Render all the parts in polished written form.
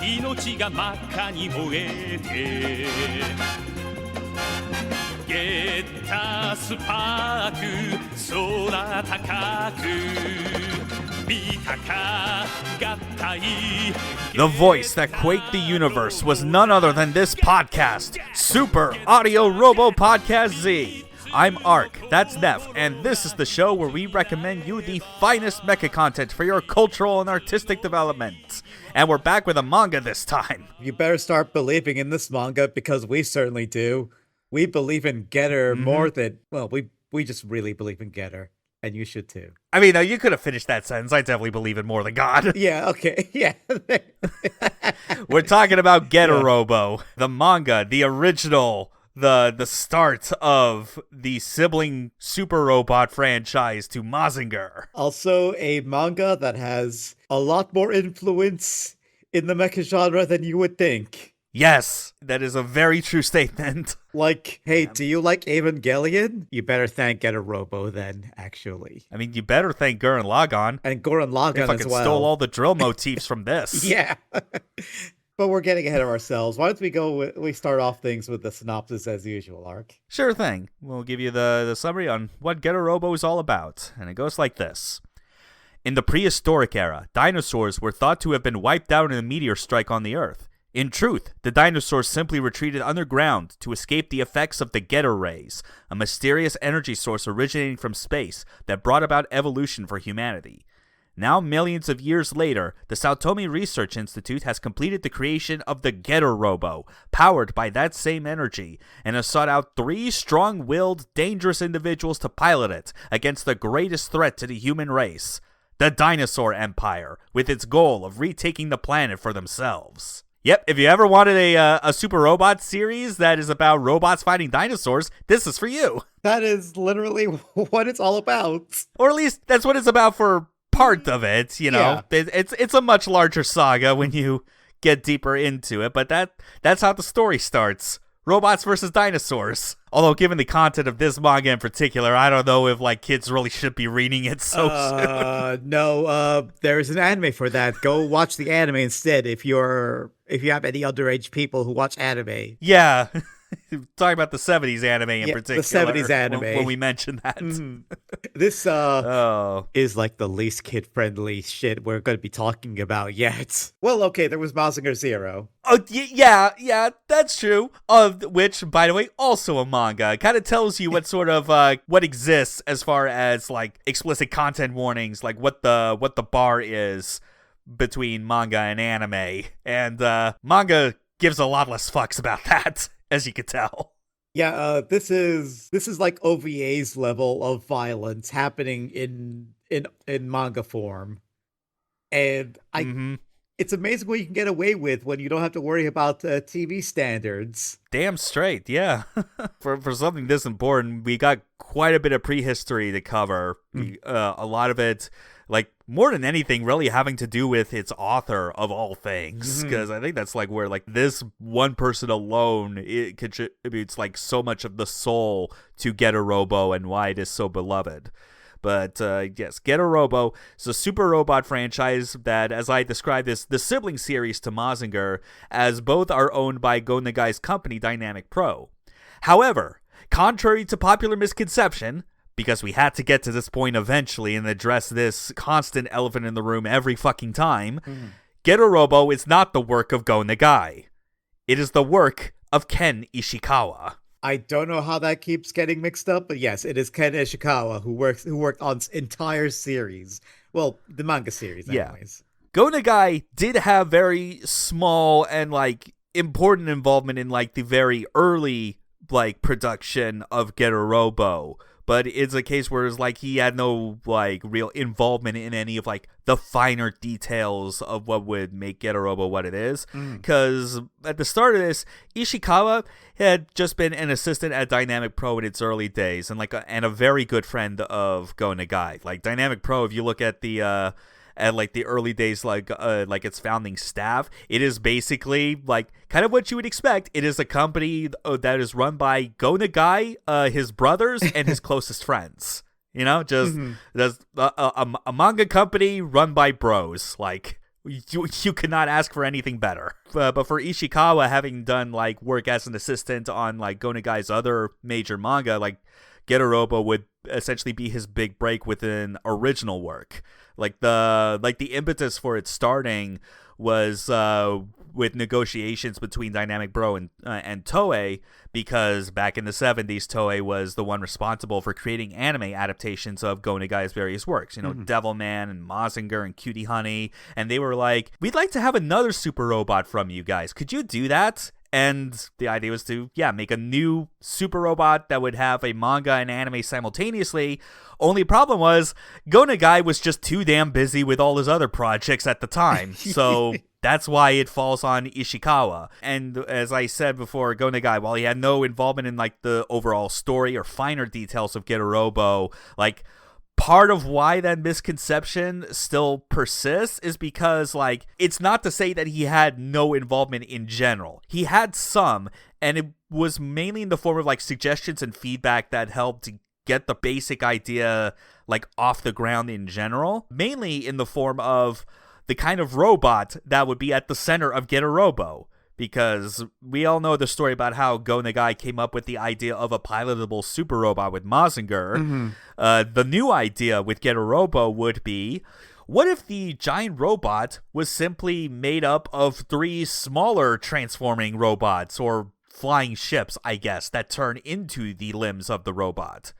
命が真っ赤に燃えてゲッタスパーク空高く見たか合体 The voice that quaked the universe was none other than this podcast, Super Audio Robo Podcast Z. I'm Ark, that's Neff, and this is the show where we recommend you the finest mecha content for your cultural and artistic development. And we're back with a manga this time. You better start believing in this manga because we certainly do. We believe in Getter more than, well, we just really believe in Getter. And you should too. I mean, you could have finished that sentence. I definitely believe in more than God. Yeah, okay, yeah. We're talking about Getter Robo, the manga, the original, the start of the sibling super robot franchise to Mazinger. Also a manga that has a lot more influence in the mecha genre than you would think. Yes, that is a very true statement. Like, hey, do you like Evangelion? You better thank Getter Robo then, actually. I mean, you better thank Gurren Lagann. And Gurren Lagann they fucking as well. Stole all the drill motifs from this. Yeah. But we're getting ahead of ourselves. Why don't we start off things with the synopsis as usual, Ark? Sure thing. We'll give you the summary on what Getter Robo is all about. And it goes like this. In the prehistoric era, dinosaurs were thought to have been wiped out in a meteor strike on the Earth. In truth, the dinosaurs simply retreated underground to escape the effects of the Getter rays, a mysterious energy source originating from space that brought about evolution for humanity. Now, millions of years later, the Saotomi Research Institute has completed the creation of the Getter Robo, powered by that same energy, and has sought out 3 strong-willed, dangerous individuals to pilot it against the greatest threat to the human race, the Dinosaur Empire, with its goal of retaking the planet for themselves. Yep, if you ever wanted a Super Robot series that is about robots fighting dinosaurs, this is for you. That is literally what it's all about. Or at least that's what it's about for part of it, you know. Yeah. It's a much larger saga when you get deeper into it, but that's how the story starts. Robots versus dinosaurs. Although, given the content of this manga in particular, I don't know if kids really should be reading it so soon. No, there's an anime for that. Go watch the anime instead if you have any underage people who watch anime. Yeah. Talking about the 70s anime in particular. The 70s anime. When we mentioned that. This is like the least kid-friendly shit we're going to be talking about yet. Well, okay, there was Mazinger Zero. Oh, yeah, that's true. Which, by the way, also a manga. It kind of tells you what sort of, what exists as far as, explicit content warnings, what the bar is between manga and anime. And, manga gives a lot less fucks about that. As you could tell. Yeah, this is like OVA's level of violence happening in manga form. And it's amazing what you can get away with when you don't have to worry about TV standards. Damn straight, yeah. For something this important, we got quite a bit of prehistory to cover. A lot of it, more than anything, really having to do with its author of all things. Because I think that's where this one person alone, it contributes so much of the soul to Getter Robo and why it is so beloved. But yes, Getter Robo is a super robot franchise that, as I described, is the sibling series to Mazinger, as both are owned by Go Nagai's company, Dynamic Pro. However, contrary to popular misconception, because we had to get to this point eventually and address this constant elephant in the room every fucking time, Getter Robo is not the work of Go Nagai. It is the work of Ken Ishikawa. I don't know how that keeps getting mixed up, but yes, it is Ken Ishikawa who worked on its entire series. Well, the manga series, anyways. Yeah. Go Nagai did have very small and important involvement in the very early production of Getter Robo. But it's a case where it's he had no real involvement in any of the finer details of what would make Getter Robo what it is. Because at the start of this, Ishikawa had just been an assistant at Dynamic Pro in its early days, and and a very good friend of Go Nagai. Dynamic Pro, if you look at the the early days, its founding staff, it is basically kind of what you would expect. It is a company that is run by Go Nagai, his brothers, and his closest friends. You know, just there's a manga company run by bros. you cannot ask for anything better. But for Ishikawa, having done like work as an assistant on like Go Nagai's other major manga, like Getter Robo would essentially be his big break with an original work. Like the impetus for it starting was with negotiations between Dynamic Bro and Toei, because back in the 70s, Toei was the one responsible for creating anime adaptations of Go Nagai's various works. You know, Devilman and Mazinger and Cutie Honey. And they were like, we'd like to have another super robot from you guys. Could you do that? And the idea was to, make a new super robot that would have a manga and anime simultaneously. Only problem was, Go Nagai was just too damn busy with all his other projects at the time. So that's why it falls on Ishikawa. And as I said before, Go Nagai, while he had no involvement in like the overall story or finer details of Getter Robo, like, part of why that misconception still persists is because, like, it's not to say that he had no involvement in general. He had some, and it was mainly in the form of, like, suggestions and feedback that helped to get the basic idea, like, off the ground in general. Mainly in the form of the kind of robot that would be at the center of Getter Robo. Because we all know the story about how Go Nagai came up with the idea of a pilotable super robot with Mazinger. The new idea with Getter Robo would be, what if the giant robot was simply made up of 3 smaller transforming robots, or flying ships, I guess, that turn into the limbs of the robot?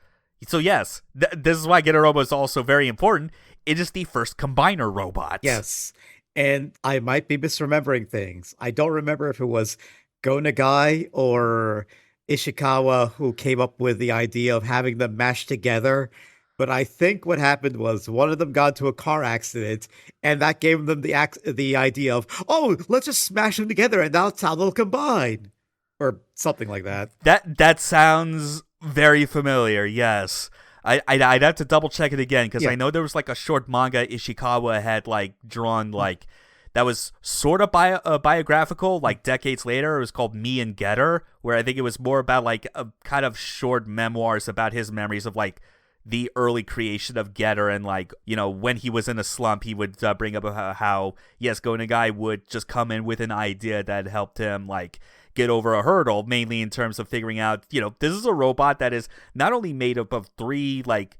So yes, this is why Getter Robo is also very important. It is the first combiner robot. Yes. And I might be misremembering things. I don't remember if it was Go Nagai or Ishikawa who came up with the idea of having them mashed together. But I think what happened was one of them got into a car accident, and that gave them the idea of, oh, let's just smash them together, and that's how they'll combine. Or something like that. That sounds very familiar, yes. I'd have to double check it again, because I know there was like a short manga Ishikawa had like drawn, like, that was sort of biographical, like decades later. It was called Me and Getter, where I think it was more about like a kind of short memoirs about his memories of like the early creation of Getter, and like, you know, when he was in a slump, he would bring up how yes, Go Nagai would just come in with an idea that helped him like get over a hurdle, mainly in terms of figuring out, you know, this is a robot that is not only made up of 3 like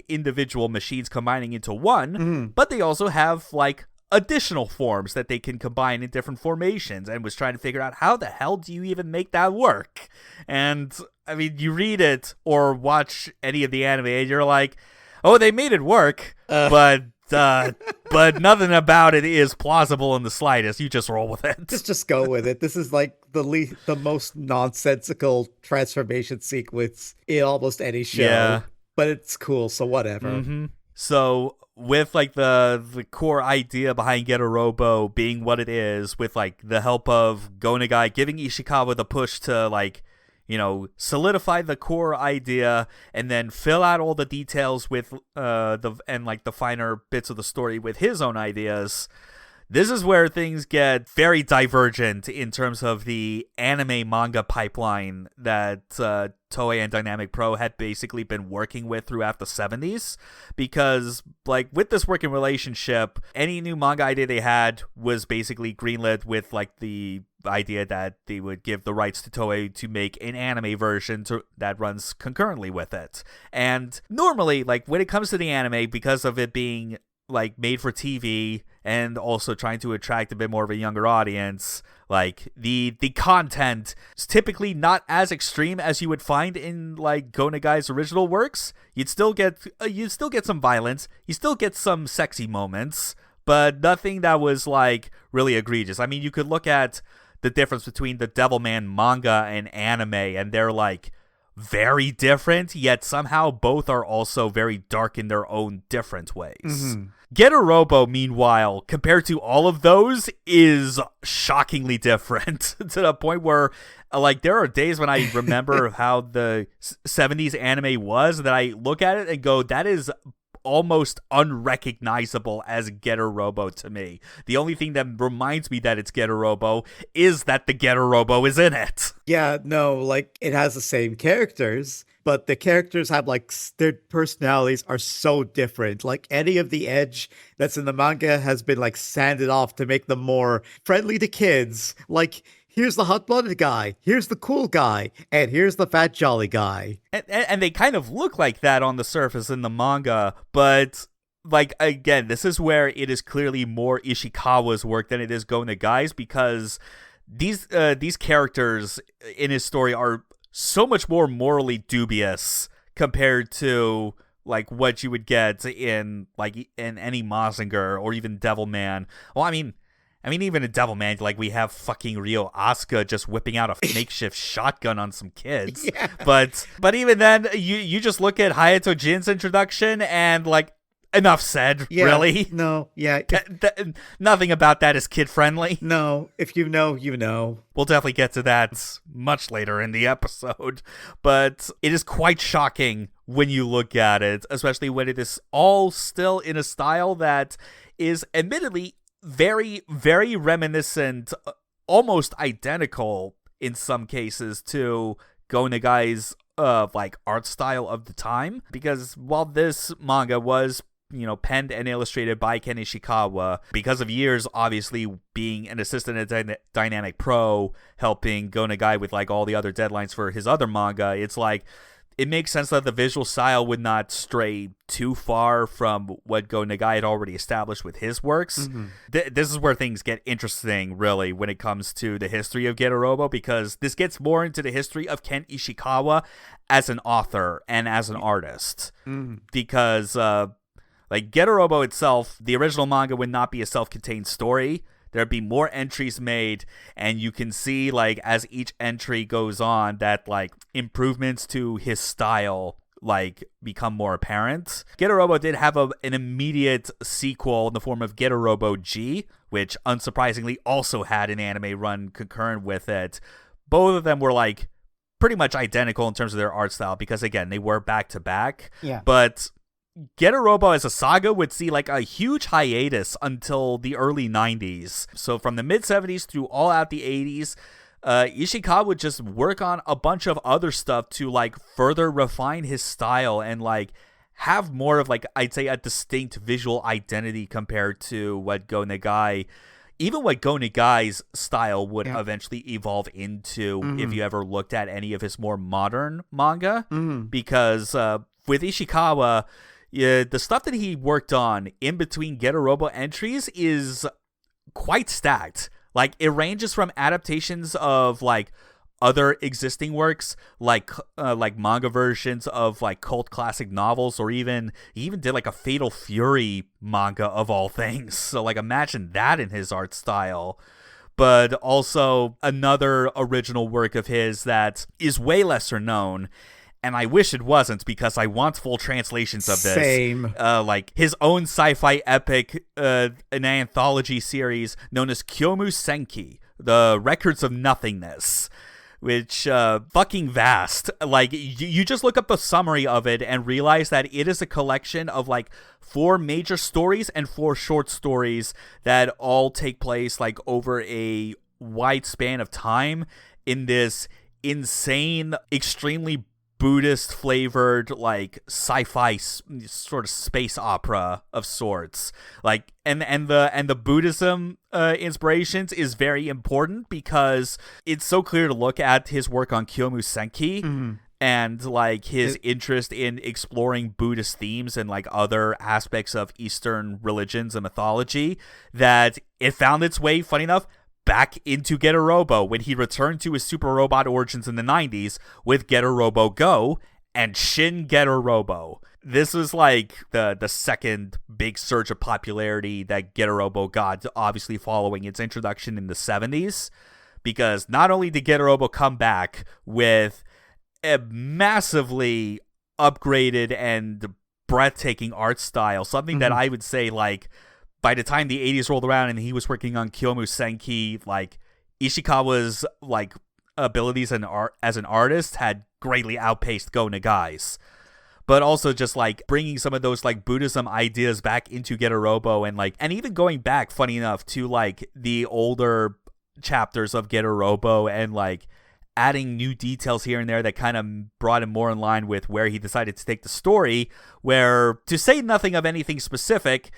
individual machines combining into one, but they also have like additional forms that they can combine in different formations, and was trying to figure out how the hell do you even make that work. And I mean, you read it or watch any of the anime and you're like, oh, they made it work, but nothing about it is plausible in the slightest. You just roll with it. Just go with it. This is like the most nonsensical transformation sequence in almost any show, but it's cool, so whatever. So with like the core idea behind Getter Robo being what it is, with like the help of Go Nagai giving Ishikawa the push to like, you know, solidify the core idea and then fill out all the details with the finer bits of the story with his own ideas. This is where things get very divergent in terms of the anime manga pipeline that Toei and Dynamic Pro had basically been working with throughout the 70s. Because, like, with this working relationship, any new manga idea they had was basically greenlit with, like, the idea that they would give the rights to Toei to make an anime version that runs concurrently with it. And normally, like, when it comes to the anime, because of it being like made for TV and also trying to attract a bit more of a younger audience, like the content is typically not as extreme as you would find in like Go Nagai's original works. You'd still get some violence, you still get some sexy moments, but nothing that was like really egregious. I mean, you could look at the difference between the Devilman manga and anime, and they're like very different, yet somehow both are also very dark in their own different ways. Getter Robo, meanwhile, compared to all of those, is shockingly different to the point where, like, there are days when I remember how the 70s anime was that I look at it and go, that is almost unrecognizable as Getter Robo to me. The only thing that reminds me that it's Getter Robo is that the Getter Robo is in it. Yeah, no, like, it has the same characters, but the characters have like their personalities are so different. Like any of the edge that's in the manga has been like sanded off to make them more friendly to kids. Like, here's the hot-blooded guy, here's the cool guy, and here's the fat jolly guy. And they kind of look like that on the surface in the manga, but like, again, this is where it is clearly more Ishikawa's work than it is Go Nagai's, because these characters in his story are so much more morally dubious compared to like what you would get in any Mazinger or even Devilman. Well, I mean even in Devilman, like, we have fucking Ryo Asuka just whipping out a makeshift shotgun on some kids. Yeah. But even then, you just look at Hayato Jin's introduction and like, enough said, Yeah, really. No, yeah. Nothing about that is kid-friendly. No, if you know, you know. We'll definitely get to that much later in the episode. But it is quite shocking when you look at it, especially when it is all still in a style that is admittedly very, very reminiscent, almost identical in some cases to Go Nagai's like art style of the time. Because while this manga was penned and illustrated by Ken Ishikawa, because of years obviously being an assistant at Dynamic Pro, helping Go Nagai with like all the other deadlines for his other manga, it's like it makes sense that the visual style would not stray too far from what Go Nagai had already established with his works. Mm-hmm. This is where things get interesting, really, when it comes to the history of Getter Robo, because this gets more into the history of Ken Ishikawa as an author and as an artist. Mm-hmm. Because like Getter Robo itself, the original manga would not be a self-contained story. There'd be more entries made, and you can see, like, as each entry goes on, that, like, improvements to his style, like, become more apparent. Getter Robo did have an immediate sequel in the form of Getter Robo G, which, unsurprisingly, also had an anime run concurrent with it. Both of them were, like, pretty much identical in terms of their art style, because, again, they were back-to-back. Yeah. But Getter Robo as a saga would see like a huge hiatus until the early 90s. So from the mid-70s through all out the 80s, Ishikawa would just work on a bunch of other stuff to like further refine his style and like have more of like, I'd say, a distinct visual identity compared to what Go Nagai, even what Go Nagai's style would eventually evolve into if you ever looked at any of his more modern manga. Because with Ishikawa, the stuff that he worked on in between Getter Robo entries is quite stacked. Like, it ranges from adaptations of like other existing works, like manga versions of like cult classic novels, or he even did like a Fatal Fury manga of all things. So like, imagine that in his art style. But also another original work of his that is way lesser known, and I wish it wasn't, because I want full translations of this. Same. Like his own sci-fi epic, an anthology series known as Kyomu Senki, The Records of Nothingness, which, fucking vast. Like, you just look up the summary of it and realize that it is a collection of, like, 4 major stories and 4 short stories that all take place, like, over a wide span of time in this insane, extremely Buddhist flavored like sci-fi sort of space opera of sorts. Like, and the Buddhism inspirations is very important, because it's so clear to look at his work on Kyomu Senki and like his interest in exploring Buddhist themes and like other aspects of Eastern religions and mythology, that it found its way, funny enough, back into Getter Robo when he returned to his super robot origins in the 90s with Getter Robo Go and Shin Getter Robo. This was like the second big surge of popularity that Getter Robo got, obviously following its introduction in the 70s, because not only did Getter Robo come back with a massively upgraded and breathtaking art style, something that I would say, like, by the time the 80s rolled around and he was working on Kyomu Senki, like, Ishikawa's like abilities as an artist had greatly outpaced Go Nagai's. But also just like bringing some of those like Buddhism ideas back into Getter Robo, and even going back, funny enough, to like the older chapters of Getter Robo, and like adding new details here and there that kind of brought him more in line with where he decided to take the story, where, to say nothing of anything specific,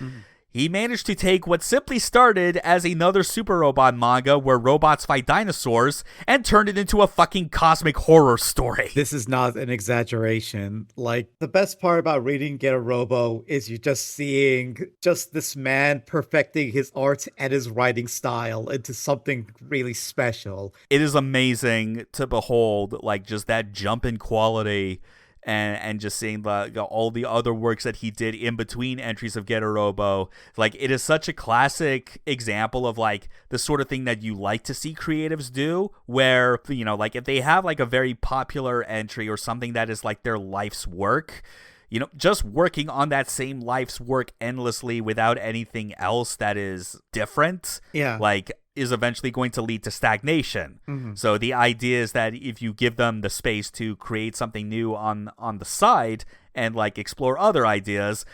he managed to take what simply started as another super robot manga where robots fight dinosaurs and turned it into a fucking cosmic horror story. This is not an exaggeration. Like, the best part about reading Get a Robo is you just seeing just this man perfecting his art and his writing style into something really special. It is amazing to behold, like, just that jump in quality. And just seeing all the other works that he did in between entries of Get a Robo. Like, it is such a classic example of, like, the sort of thing that you like to see creatives do, where, you know, like, if they have, like, a very popular entry or something that is, like, their life's work, you know, just working on that same life's work endlessly without anything else that is different, like, is eventually going to lead to stagnation. So the idea is that if you give them the space to create something new on the side and, like, explore other ideas,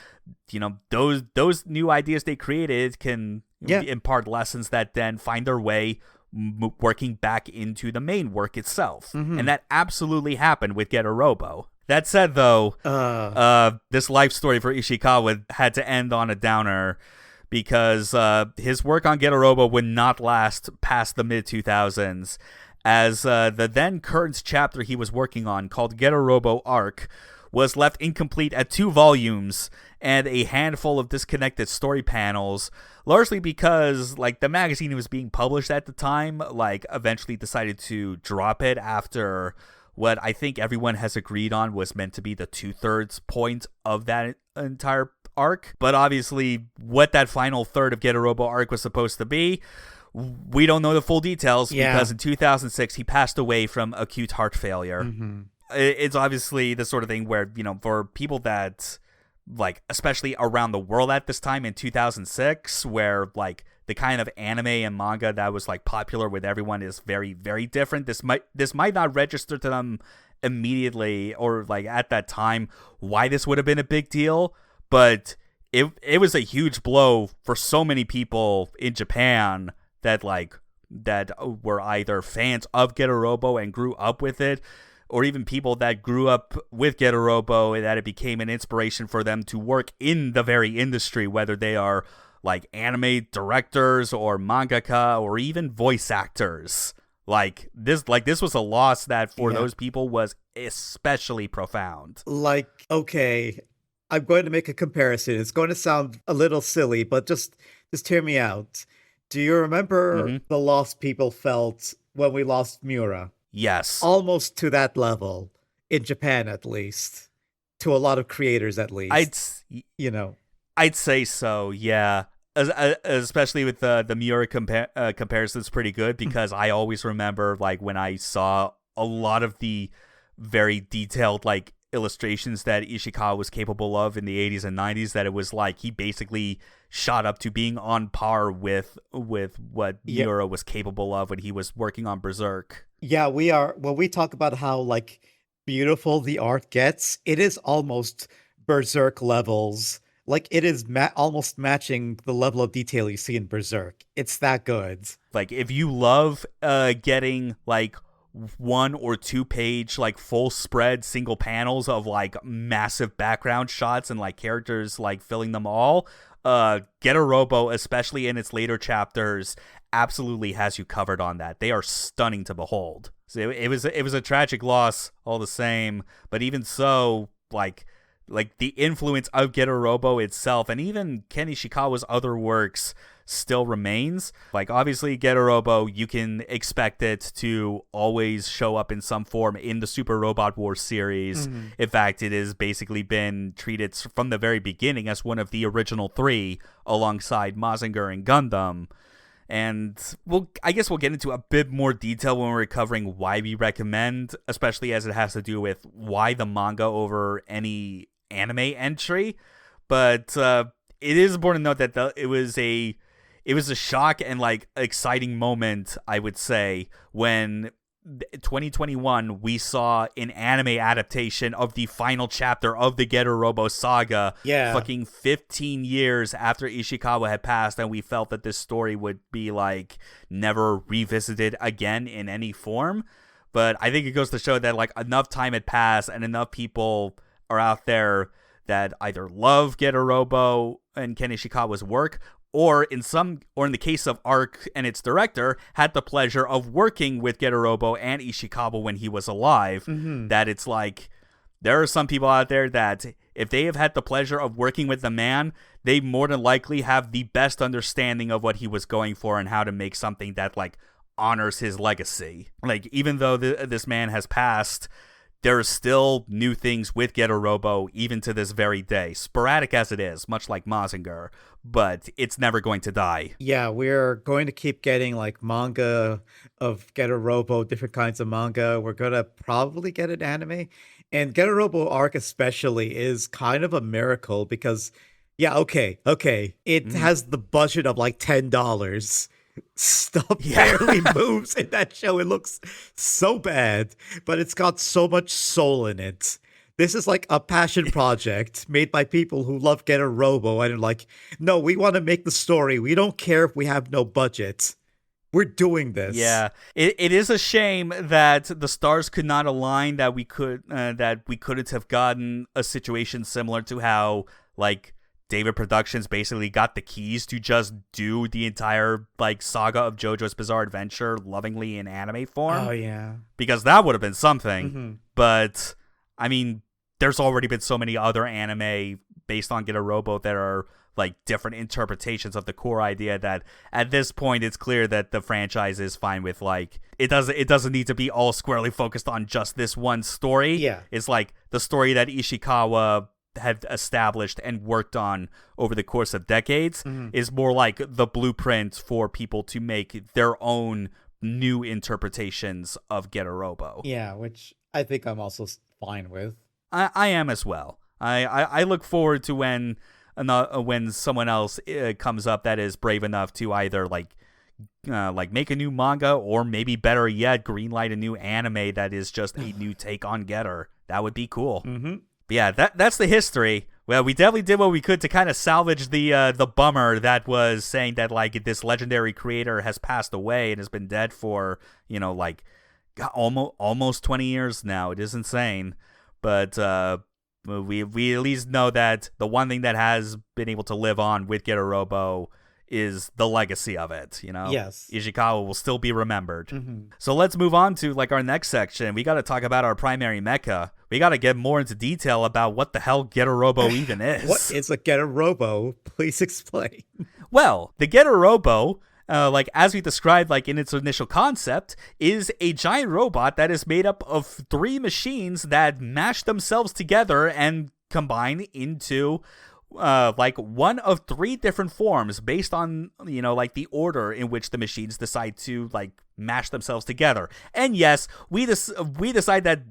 you know, those new ideas they created can impart lessons that then find their way working back into the main work itself. And that absolutely happened with Get a Robo. That said, though, this life story for Ishikawa had to end on a downer, because his work on Get a Robo would not last past the mid-2000s, as the then current chapter he was working on, called Get a Robo Arc, was left incomplete at 2 volumes and a handful of disconnected story panels, largely because, like, the magazine was being published at the time, like, eventually decided to drop it after what I think everyone has agreed on was meant to be the 2/3 point of that entire arc. But obviously, what that final third of Get a Robo arc was supposed to be, we don't know the full details, because in 2006 he passed away from acute heart failure. It's obviously the sort of thing where, you know, for people that, like, especially around the world at this time in 2006, where, like, the kind of anime and manga that was, like, popular with everyone is very, very different. This might not register to them immediately, or, like, at that time why this would have been a big deal, but it was a huge blow for so many people in Japan that were either fans of Get a Robo and grew up with it, or even people that grew up with Get a Robo and that it became an inspiration for them to work in the very industry, whether they are, like, anime directors or mangaka or even voice actors. This was a loss that for those people was especially profound. Like, okay, I'm going to make a comparison. It's going to sound a little silly, but just hear me out. Do you remember the loss people felt when we lost Miura? Yes. Almost to that level, in Japan at least. To a lot of creators at least. I'd say so, yeah. Especially with the Miura comparison is pretty good, because I always remember, like, when I saw a lot of the very detailed, like, illustrations that Ishikawa was capable of in the 80s and 90s, that it was like he basically shot up to being on par with what Miura was capable of when he was working on Berserk. Yeah, we are. When we talk about how, like, beautiful the art gets, it is almost Berserk levels. Like, it is almost matching the level of detail you see in Berserk. It's that good. Like, if you love getting, like, 1 or 2 page, like, full spread single panels of, like, massive background shots and, like, characters, like, filling them all, Get a Robo, especially in its later chapters, absolutely has you covered on that. They are stunning to behold. So it was a tragic loss all the same, but even so, like the influence of Get a Robo itself, and even Ken Ishikawa's other works, still remains. Like, obviously, Get a Robo, you can expect it to always show up in some form in the Super Robot Wars series. In fact, it has basically been treated from the very beginning as one of the original 3, alongside Mazinger and Gundam. And I guess we'll get into a bit more detail when we're covering why we recommend, especially as it has to do with why the manga over any anime entry. But it is important to note that it was a shock and, like, exciting moment, I would say, when 2021 we saw an anime adaptation of the final chapter of the Get a Robo saga, fucking 15 years after Ishikawa had passed, and we felt that this story would be, like, never revisited again in any form. But I think it goes to show that like enough time had passed and enough people are out there that either love Getter Robo and Ken Ishikawa's work, or in the case of Arc and its director, had the pleasure of working with Getter Robo and Ishikawa when he was alive. That it's like there are some people out there that if they have had the pleasure of working with the man, they more than likely have the best understanding of what he was going for and how to make something that like honors his legacy. Like even though this man has passed, there are still new things with Getter Robo even to this very day, sporadic as it is, much like Mazinger, but it's never going to die. Yeah, we're going to keep getting like manga of Getter Robo, different kinds of manga. We're going to probably get an anime. And Getter Robo Arc especially is kind of a miracle because, yeah, okay. It has the budget of like $10. Stuff barely moves in that show. It looks so bad, but it's got so much soul in it. This is like a passion project made by people who love Getter Robo and are like, no, we want to make the story. We don't care if we have no budget. We're doing this. Yeah, it is a shame that the stars could not align, that we couldn't have gotten a situation similar to how like David Productions basically got the keys to just do the entire like saga of JoJo's Bizarre Adventure lovingly in anime form. Oh yeah, because that would have been something. But I mean, there's already been so many other anime based on Getter Robo that are like different interpretations of the core idea that at this point it's clear that the franchise is fine with like it doesn't need to be all squarely focused on just this one story. Yeah, it's like the story that Ishikawa had established and worked on over the course of decades is more like the blueprint for people to make their own new interpretations of Getter Robo. Yeah, which I think I'm also fine with. I am as well. I look forward to when someone else comes up that is brave enough to either like make a new manga or maybe better yet greenlight a new anime that is just a new take on Getter. That would be cool. But yeah, that's the history. Well, we definitely did what we could to kind of salvage the bummer that was saying that like this legendary creator has passed away and has been dead for like almost 20 years now. It is insane, but we at least know that the one thing that has been able to live on with Getter Robo is the legacy of it. Yes, Ishikawa will still be remembered. So let's move on to like our next section. We got to talk about our primary mecha. We got to get more into detail about what the hell Getter Robo even is. What is a Getter Robo? Please explain. Well, the Getter Robo, like as we described, like in its initial concept, is a giant robot that is made up of 3 machines that mash themselves together and combine into like one of 3 different forms based on like the order in which the machines decide to like mash themselves together. And yes, we decide that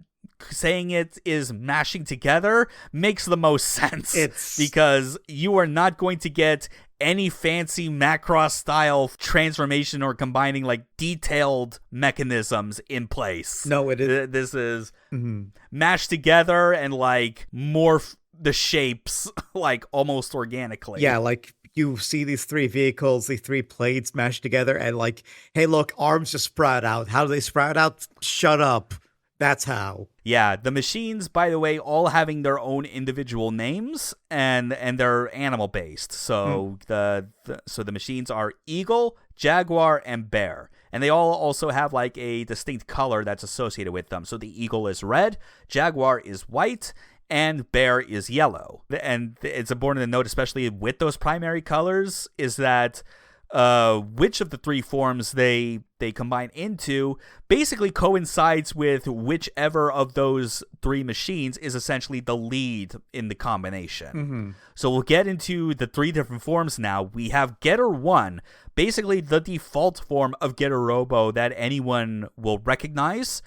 saying it is mashing together makes the most sense. Because you are not going to get any fancy Macross style transformation or combining like detailed mechanisms in place. No, it is. This is mashed together and like morph the shapes like almost organically. Yeah, like you see these 3 vehicles, these 3 plates mashed together, and like, hey, look, arms just sprout out. How do they sprout out? Shut up. That's how. Yeah, the machines, by the way, all having their own individual names and they're animal based. So so the machines are eagle, jaguar, and bear. And they all also have like a distinct color that's associated with them. So the eagle is red, jaguar is white, and bear is yellow. And it's important to note, especially with those primary colors, is that which of the 3 forms they combine into basically coincides with whichever of those 3 machines is essentially the lead in the combination. So we'll get into the 3 different forms now. We have Getter 1, basically the default form of Getter Robo that anyone will recognize.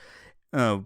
A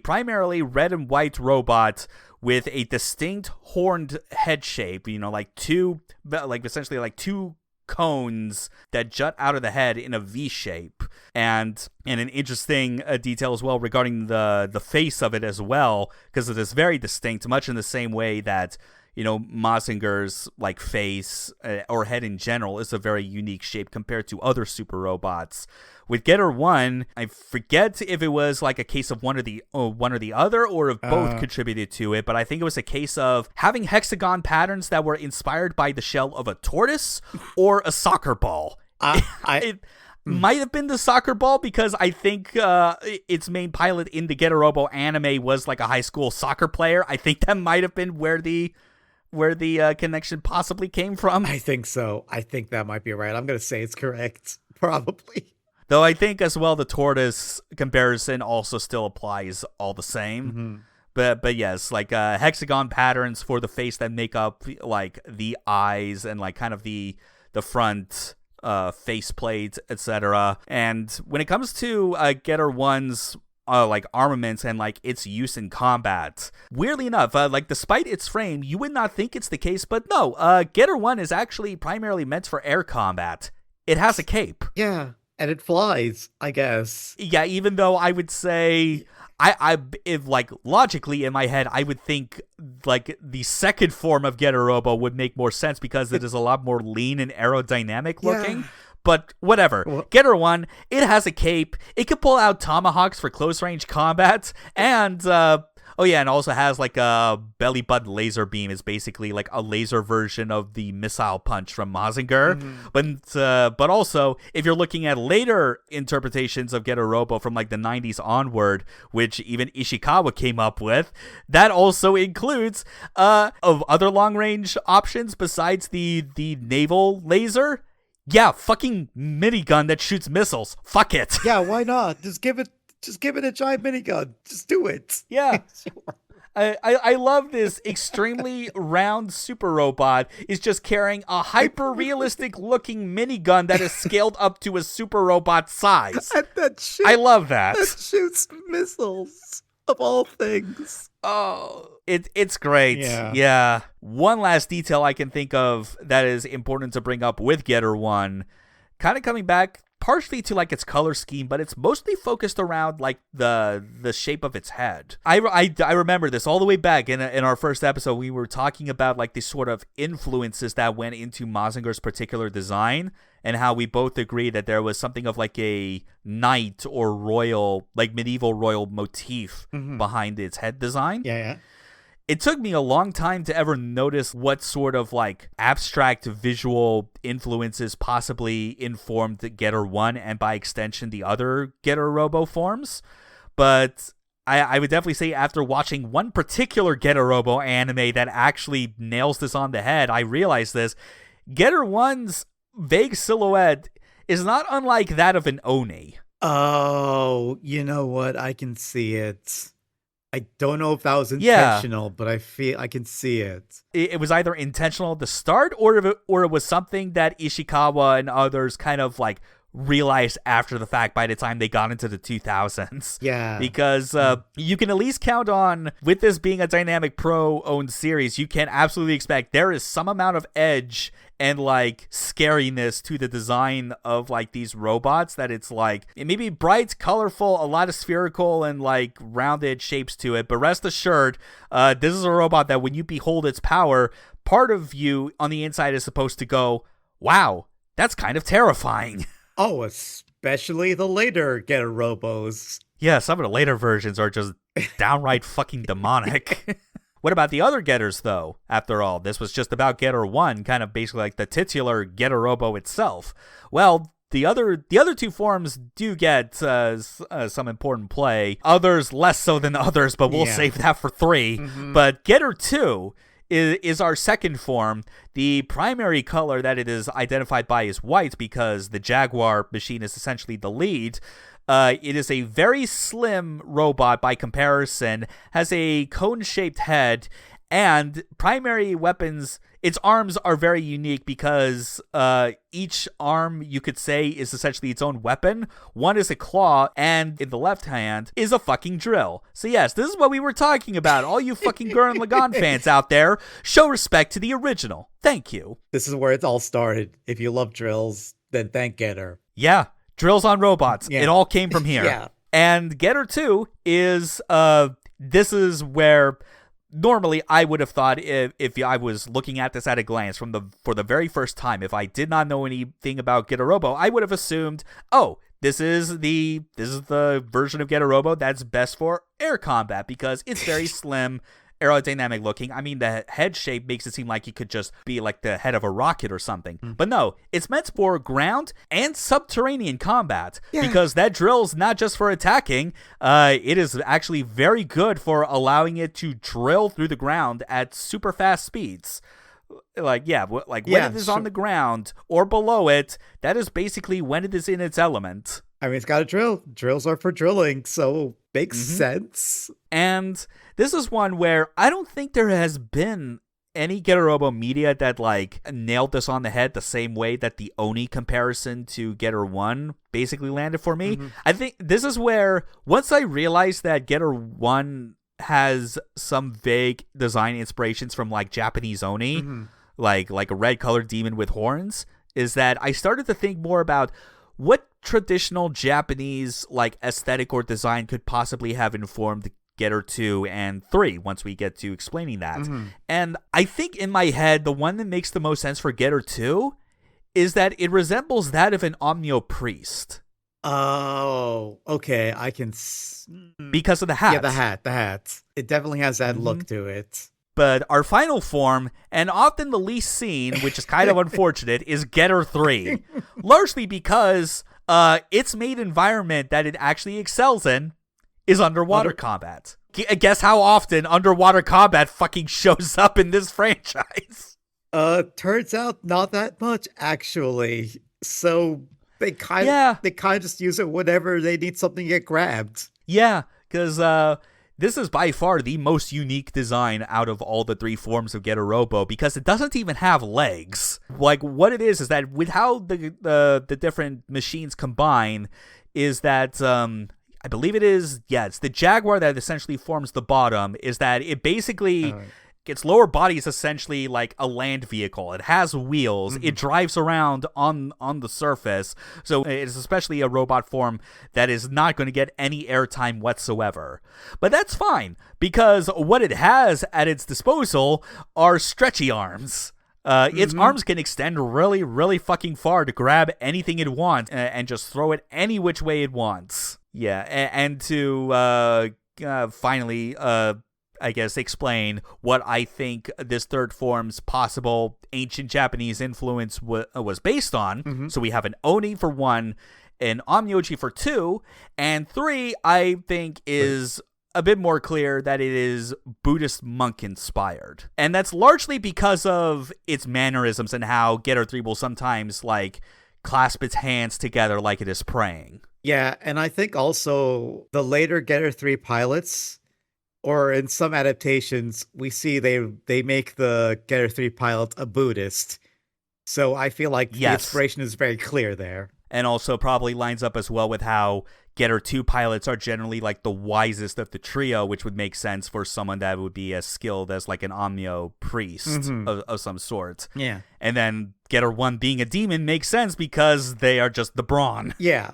primarily red and white robot with a distinct horned head shape, like essentially like 2 cones that jut out of the head in a V shape, and an interesting detail as well regarding the face of it as well, because it is very distinct, much in the same way that Mazinger's like face or head in general is a very unique shape compared to other super robots. With Getter 1, I forget if it was like a case of one or the other, or if both contributed to it, but I think it was a case of having hexagon patterns that were inspired by the shell of a tortoise or a soccer ball. It might have been the soccer ball, because I think its main pilot in the Getter Robo anime was like a high school soccer player. I think that might have been where the connection possibly came from. I think so. I think that might be right. I'm going to say it's correct. Probably. Though I think as well the tortoise comparison also still applies all the same. Mm-hmm. But yes, like hexagon patterns for the face that make up like the eyes and like kind of the front face plate, etc. And when it comes to Getter 1's like armaments and like its use in combat, weirdly enough, like despite its frame, you would not think it's the case, but no, Getter 1 is actually primarily meant for air combat. It has a cape. Yeah. And it flies, I guess. Yeah, even though I would say, if like logically in my head, I would think like the second form of Getter Robo would make more sense because it is a lot more lean and aerodynamic looking. Yeah. But whatever. Well, Getter 1, it has a cape. It can pull out tomahawks for close range combat, and and also has like a belly button laser beam. Is basically like a laser version of the missile punch from Mazinger. Mm-hmm. But also, if you're looking at later interpretations of Getter Robo from like the 90s onward, which even Ishikawa came up with, that also includes of other long range options besides the naval laser. Yeah, fucking minigun that shoots missiles. Fuck it. Yeah, why not? Just give it a giant minigun. Just do it. Yeah. Sure. I love this extremely round super robot is just carrying a hyper-realistic looking minigun that is scaled up to a super robot size. I love that. That shoots missiles, of all things. Oh, it's great. Yeah. One last detail I can think of that is important to bring up with Getter 1, kind of coming back partially to like its color scheme, but it's mostly focused around like the shape of its head. I remember this all the way back in our first episode. We were talking about like the sort of influences that went into Mazinger's particular design, and how we both agreed that there was something of like a knight or royal, like medieval royal motif behind its head design. Yeah. It took me a long time to ever notice what sort of like abstract visual influences possibly informed Getter 1 and by extension the other Getter Robo forms. But I would definitely say after watching one particular Getter Robo anime that actually nails this on the head, I realized this. Getter 1's vague silhouette is not unlike that of an Oni. Oh, you know what? I can see it. I don't know if that was intentional, but I can see it. It was either intentional at the start, or it was something that Ishikawa and others kind of like realized after the fact by the time they got into the 2000s. Yeah. Because you can at least count on, with this being a Dynamic Pro-owned series, you can absolutely expect there is some amount of edge and like scariness to the design of like these robots, that it's like it may be bright, colorful, a lot of spherical and like rounded shapes to it, but rest assured, this is a robot that when you behold its power, part of you on the inside is supposed to go, wow, that's kind of terrifying. Oh, especially the later Getter Robos. Yeah, some of the later versions are just downright fucking demonic. What about the other Getters, though? After all, this was just about Getter 1, kind of basically like the titular Getter Robo itself. Well, the other two forms do get some important play. Others less so than others, but we'll save that for 3. Mm-hmm. But Getter 2 is our second form. The primary color that it is identified by is white, because the Jaguar machine is essentially the lead. It is a very slim robot by comparison, has a cone-shaped head, and primary weapons, its arms are very unique because each arm, you could say, is essentially its own weapon. One is a claw, and in the left hand is a fucking drill. So yes, this is what we were talking about. All you fucking Gurren Lagann fans out there, show respect to the original. Thank you. This is where it all started. If you love drills, then thank Getter. Yeah. Drills on robots. Yeah. It all came from here. Yeah. And Getter 2 is, this is where normally I would have thought if I was looking at this at a glance for the very first time, if I did not know anything about Getter Robo, I would have assumed, oh, this is the version of Getter Robo that's best for air combat because it's very slim, aerodynamic looking. I mean, the head shape makes it seem like it could just be like the head of a rocket or something. But no, it's meant for ground and subterranean combat because that drill's not just for attacking. It is actually very good for allowing it to drill through the ground at super fast speeds. When it is on the ground or below it, that is basically when it is in its element. I mean, it's got a drill. Drills are for drilling, so makes sense. And this is one where I don't think there has been any Getter Robo media that like nailed this on the head the same way that the Oni comparison to Getter 1 basically landed for me. I think this is where once I realized that Getter 1 has some vague design inspirations from like Japanese Oni, like a red colored demon with horns, is that I started to think more about what traditional Japanese like aesthetic or design could possibly have informed Getter 2 and 3 once we get to explaining that. And I think in my head, the one that makes the most sense for Getter 2 is that it resembles that of an Omnio priest. Oh, okay. I can... Because of the hat. Yeah, the hat. It definitely has that look to it. But our final form, and often the least seen, which is kind of unfortunate, is Getter 3. Largely because its main environment that it actually excels in is underwater combat. Guess how often underwater combat fucking shows up in this franchise? Turns out not that much, actually. So they kind of just use it whenever they need something to get grabbed. Yeah, because this is by far the most unique design out of all the 3 forms of Getter Robo because it doesn't even have legs. Like, what it is that with how the different machines combine is that, I believe it is, it's the Jaguar that essentially forms the bottom, is that it basically... Its lower body is essentially like a land vehicle. It has wheels. It drives around on the surface. So it's especially a robot form that is not going to get any airtime whatsoever. But that's fine, because what it has at its disposal are stretchy arms. Its arms can extend really, really fucking far to grab anything it wants and just throw it any which way it wants. Yeah, and to finally... I guess, explain what I think this third form's possible ancient Japanese influence was based on. So we have an Oni for 1, an Onmyoji for 2, and 3, I think, is a bit more clear that it is Buddhist monk inspired. And that's largely because of its mannerisms and how Getter 3 will sometimes, like, clasp its hands together like it is praying. Yeah, and I think also the later Getter 3 pilots... Or in some adaptations, we see they make the Getter 3 pilot a Buddhist. So I feel like the inspiration is very clear there. And also probably lines up as well with how Getter 2 pilots are generally like the wisest of the trio, which would make sense for someone that would be as skilled as like an Omnio priest of some sort. Yeah. And then Getter 1 being a demon makes sense because they are just the brawn. Yeah.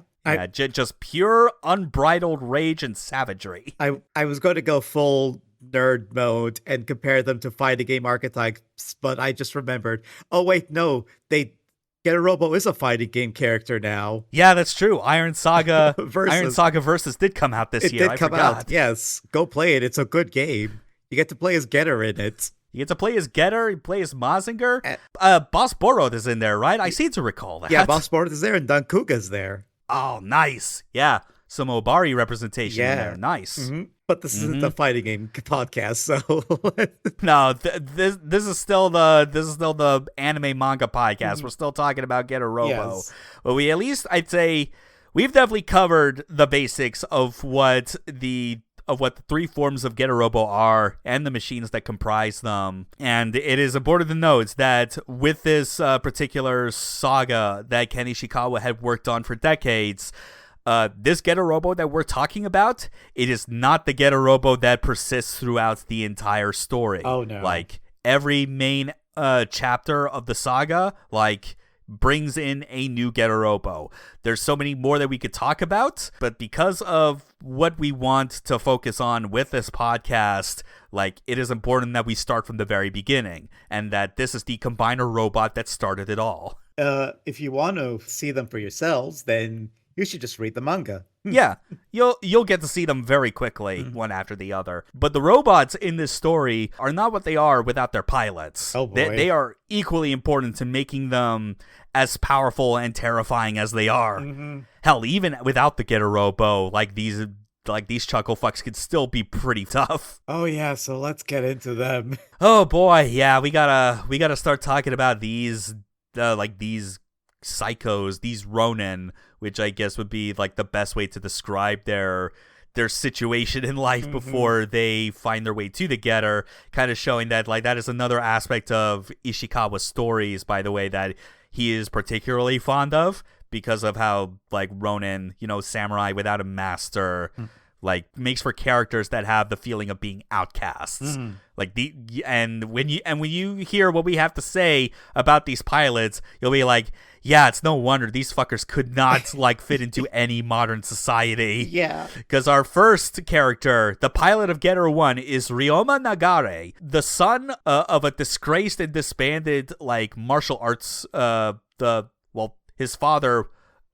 Just pure unbridled rage and savagery. I was going to go full nerd mode and compare them to fighting game archetypes, but I just remembered. Oh wait, no, Getter Robo is a fighting game character now. Yeah, that's true. Iron Saga Versus did come out this year. It did come out. Yes, go play it. It's a good game. You get to play as Getter in it. You get to play as Getter, you play as Mazinger. Boss Borod is in there, right? I seem to recall that. Yeah, Boss Borod is there and Dankuga's there. Oh, nice. Yeah. Some Obari representation in there. Nice. But this isn't the fighting game podcast, so no, this is still the anime manga podcast. We're still talking about Getter Robo. Yes. But we at least, I'd say, we've definitely covered the basics of what the 3 forms of Getter Robo are and the machines that comprise them. And it is important to note that with this particular saga that Ken Ishikawa had worked on for decades, this Getter Robo that we're talking about, it is not the Getter Robo that persists throughout the entire story. Oh, no. Like, every main chapter of the saga, like, brings in a new Getter Robo. There's so many more that we could talk about, but because of what we want to focus on with this podcast, like, it is important that we start from the very beginning, and that this is the combiner robot that started it all. If you want to see them for yourselves, then you should just read the manga. Yeah, you'll get to see them very quickly, one after the other. But the robots in this story are not what they are without their pilots. Oh boy. They are equally important to making them as powerful and terrifying as they are. Hell, even without the Getter Robo, these chuckle fucks could still be pretty tough. Oh yeah, so let's get into them. Oh boy, yeah, we gotta start talking about these psychos, these Ronin, which I guess would be like the best way to describe their situation in life before they find their way to the Getter, kind of showing that that is another aspect of Ishikawa's stories, by the way, that he is particularly fond of, because of how Ronin, samurai without a master, makes for characters that have the feeling of being outcasts. And when you hear what we have to say about these pilots, you'll be like, yeah, it's no wonder these fuckers could not fit into any modern society. Yeah. Because our first character, the pilot of Getter 1, is Ryoma Nagare, the son of a disgraced and disbanded martial arts his father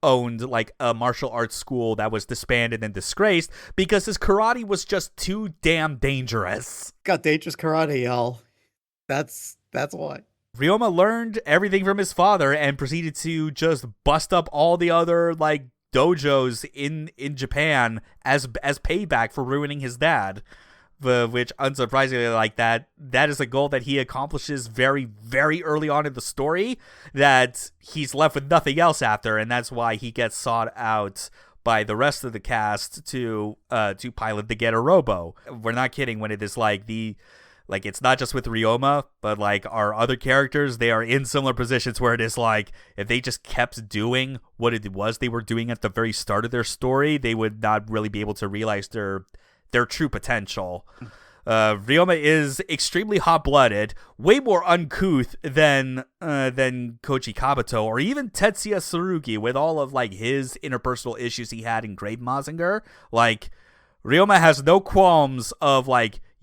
owned a martial arts school that was disbanded and disgraced because his karate was just too damn dangerous. Got dangerous karate, y'all. That's why. Ryoma learned everything from his father and proceeded to just bust up all the other dojos in Japan as payback for ruining his dad. Which, unsurprisingly, that is a goal that he accomplishes very, very early on in the story, that he's left with nothing else after, and that's why he gets sought out by the rest of the cast to pilot the Getter Robo. We're not kidding when it is it's not just with Ryoma, but our other characters, they are in similar positions where it is if they just kept doing what it was they were doing at the very start of their story, they would not really be able to realize their true potential. Ryoma is extremely hot-blooded, way more uncouth than Koji Kabuto or even Tetsuya Tsurugi, with all of his interpersonal issues he had in Great Mazinger. Ryoma has no qualms of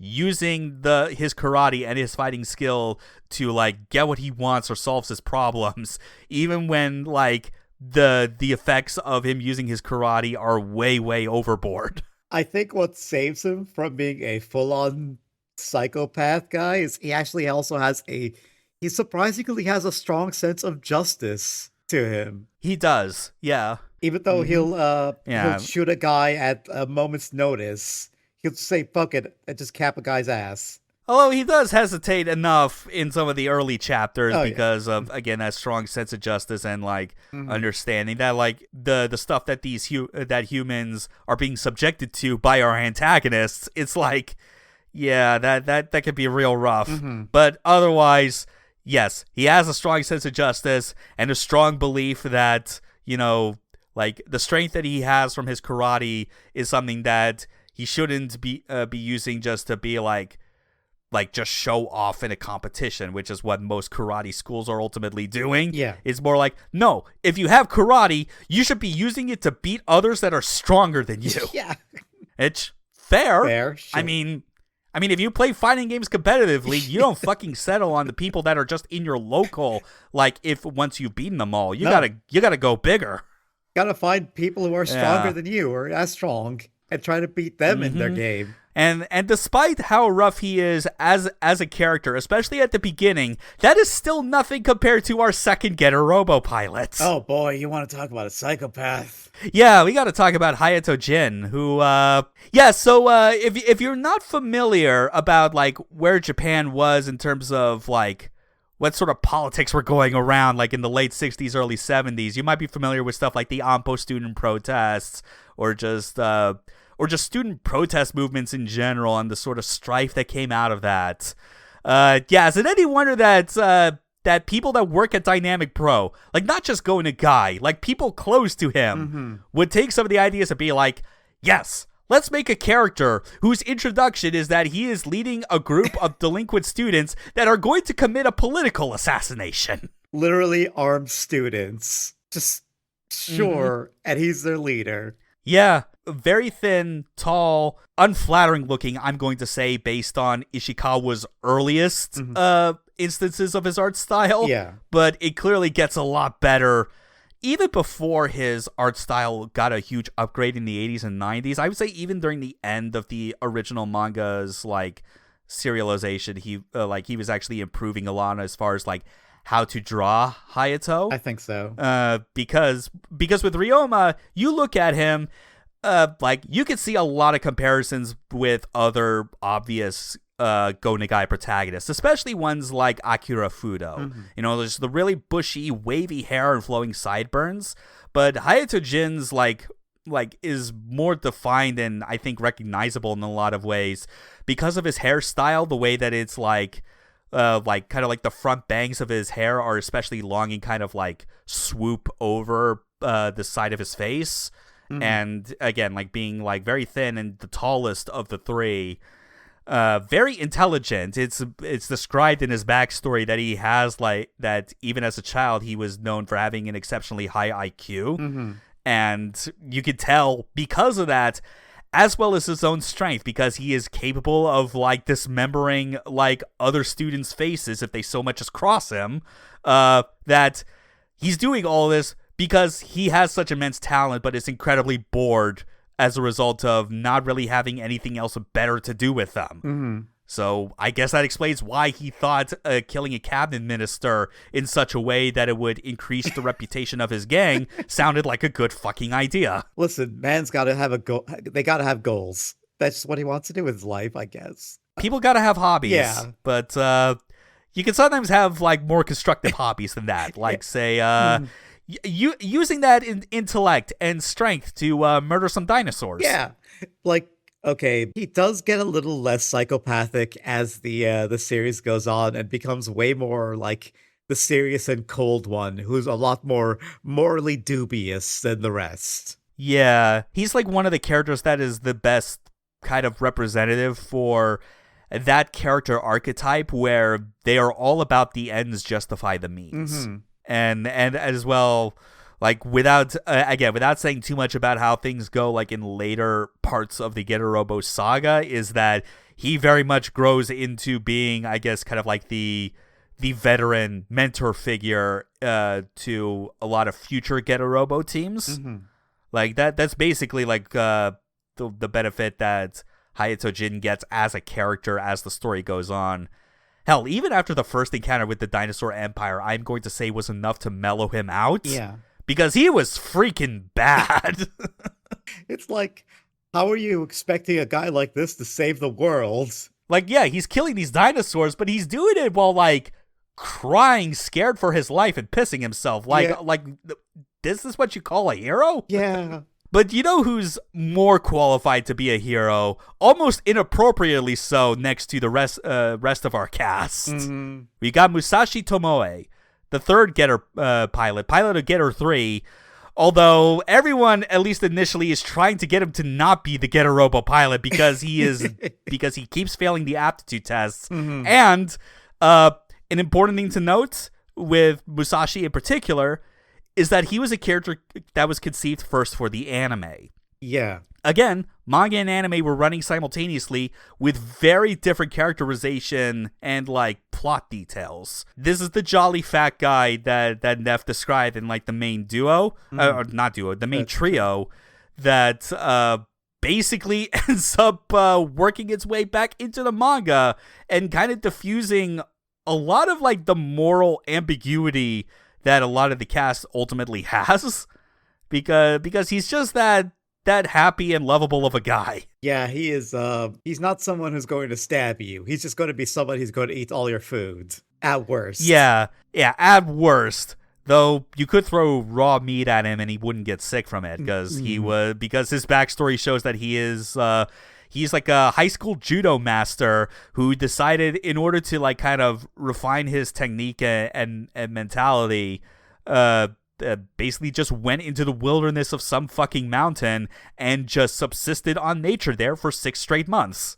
using his karate and his fighting skill to get what he wants or solves his problems, even when the effects of him using his karate are way overboard. I think what saves him from being a full-on psychopath guy is he actually also has he surprisingly has a strong sense of justice to him. He does, yeah. Even though he'll shoot a guy at a moment's notice, he'll say fuck it and just cap a guy's ass. Although he does hesitate enough in some of the early chapters because of, again, that strong sense of justice and understanding that the stuff that that humans are being subjected to by our antagonists, it's yeah, that could be real rough. But otherwise, yes, he has a strong sense of justice and a strong belief that, the strength that he has from his karate is something that he shouldn't be using just to be just show off in a competition, which is what most karate schools are ultimately doing. Yeah. It's more no, if you have karate, you should be using it to beat others that are stronger than you. Yeah. It's fair. Fair, sure. I mean, if you play fighting games competitively, you don't fucking settle on the people that are just in your local, if once you've beaten them all. You gotta go bigger. Gotta find people who are stronger than you or as strong and try to beat them in their game. And despite how rough he is as a character, especially at the beginning, that is still nothing compared to our second Getter Robo pilot. Oh boy, you want to talk about a psychopath? Yeah, we got to talk about Hayato Jin, who if you're not familiar about where Japan was in terms of what sort of politics were going around in the late 60s, early 70s, you might be familiar with stuff like the Ampo student protests or just student protest movements in general and the sort of strife that came out of that. Is it any wonder that people that work at Dynamic Pro, not just Go Nagai, people close to him, would take some of the ideas and be yes, let's make a character whose introduction is that he is leading a group of delinquent students that are going to commit a political assassination. literally armed students. Just sure, and he's their leader. Yeah, very thin, tall, unflattering looking, I'm going to say, based on Ishikawa's earliest instances of his art style. Yeah. But it clearly gets a lot better even before his art style got a huge upgrade in the 80s and 90s. I would say even during the end of the original manga's like serialization, he was actually improving a lot as far as like how to draw Hayato. I think so. Because with Ryoma, you look at him, like you can see a lot of comparisons with other obvious Go Nagai protagonists, especially ones like Akira Fudo. You know, there's the really bushy, wavy hair and flowing sideburns. But Hayato Jin's like is more defined and I think recognizable in a lot of ways because of his hairstyle, the way that it's like kind of like the front bangs of his hair are especially long and kind of like swoop over the side of his face. And again, like being like very thin and the tallest of the three, very intelligent. It's described in his backstory that he has like that even as a child he was known for having an exceptionally high IQ, and you could tell because of that, as well as his own strength, because he is capable of like dismembering like other students' faces if they so much as cross him. That he's doing all this because he has such immense talent, but is incredibly bored as a result of not really having anything else better to do with them. So I guess that explains why he thought killing a cabinet minister in such a way that it would increase the reputation of his gang sounded like a good fucking idea. Listen, man's got to have a goal. They got to have goals. That's just what he wants to do with his life, I guess. People got to have hobbies. Yeah. But you can sometimes have like more constructive hobbies than that. Like say using that in intellect and strength to murder some dinosaurs. Yeah. Like, okay, he does get a little less psychopathic as the series goes on and becomes way more like the serious and cold one, who's a lot more morally dubious than the rest. Yeah, he's like one of the characters that is the best kind of representative for that character archetype where they are all about the ends justify the means. And as well, like without saying too much about how things go like in later parts of the Getter Robo saga, is that he very much grows into being, I guess, kind of like the veteran mentor figure to a lot of future Getter Robo teams. Like that's basically like the benefit that Hayato Jin gets as a character as the story goes on. Hell, even after the first encounter with the Dinosaur Empire, I'm going to say was enough to mellow him out. Yeah. Because he was freaking bad. It's like, how are you expecting a guy like this to save the world? Like, yeah, he's killing these dinosaurs, but he's doing it while, like, crying, scared for his life and pissing himself. Like, this is what you call a hero? Yeah. But you know who's more qualified to be a hero, almost inappropriately so, next to the rest of our cast? We got Musashi Tomoe, the third Getter pilot of Getter 3, although everyone, at least initially, is trying to get him to not be the Getter Robo pilot because because he keeps failing the aptitude tests. And an important thing to note with Musashi in particular is that he was a character that was conceived first for the anime. Yeah. Again, manga and anime were running simultaneously with very different characterization and, like, plot details. This is the jolly fat guy that Neff described in, like, the main duo, or not duo, the main trio, that basically ends up working its way back into the manga and kind of diffusing a lot of, like, the moral ambiguity that a lot of the cast ultimately has, because he's just that happy and lovable of a guy. Yeah, he is. He's not someone who's going to stab you. He's just going to be someone who's going to eat all your food. At worst. Yeah, at worst. Though you could throw raw meat at him and he wouldn't get sick from it, because because his backstory shows that he is he's like a high school judo master who decided, in order to like kind of refine his technique and mentality, basically just went into the wilderness of some fucking mountain and just subsisted on nature there for 6 straight months.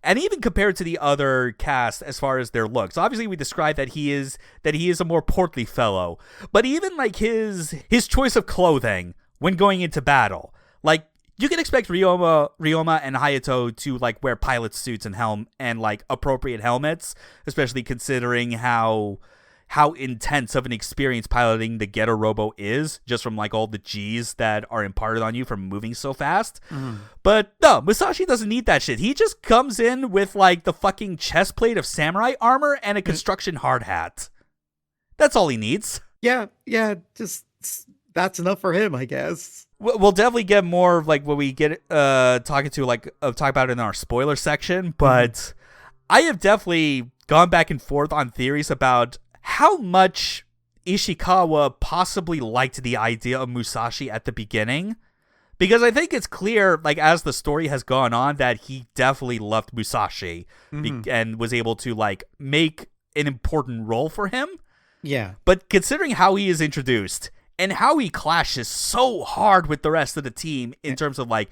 And even compared to the other cast as far as their looks, obviously we described that he is a more portly fellow, but even like his choice of clothing when going into battle, like you can expect Ryoma and Hayato to like wear pilot suits and like appropriate helmets, especially considering how intense of an experience piloting the Getter Robo is, just from like all the G's that are imparted on you from moving so fast. But no, Musashi doesn't need that shit. He just comes in with like the fucking chest plate of samurai armor and a construction hard hat. That's all he needs. Yeah, just that's enough for him, I guess. We'll definitely get more of like what we get talk about in our spoiler section, but I have definitely gone back and forth on theories about how much Ishikawa possibly liked the idea of Musashi at the beginning. Because I think it's clear, like, as the story has gone on, that he definitely loved Musashi and was able to, like, make an important role for him. Yeah. But considering how he is introduced and how he clashes so hard with the rest of the team in terms of, like,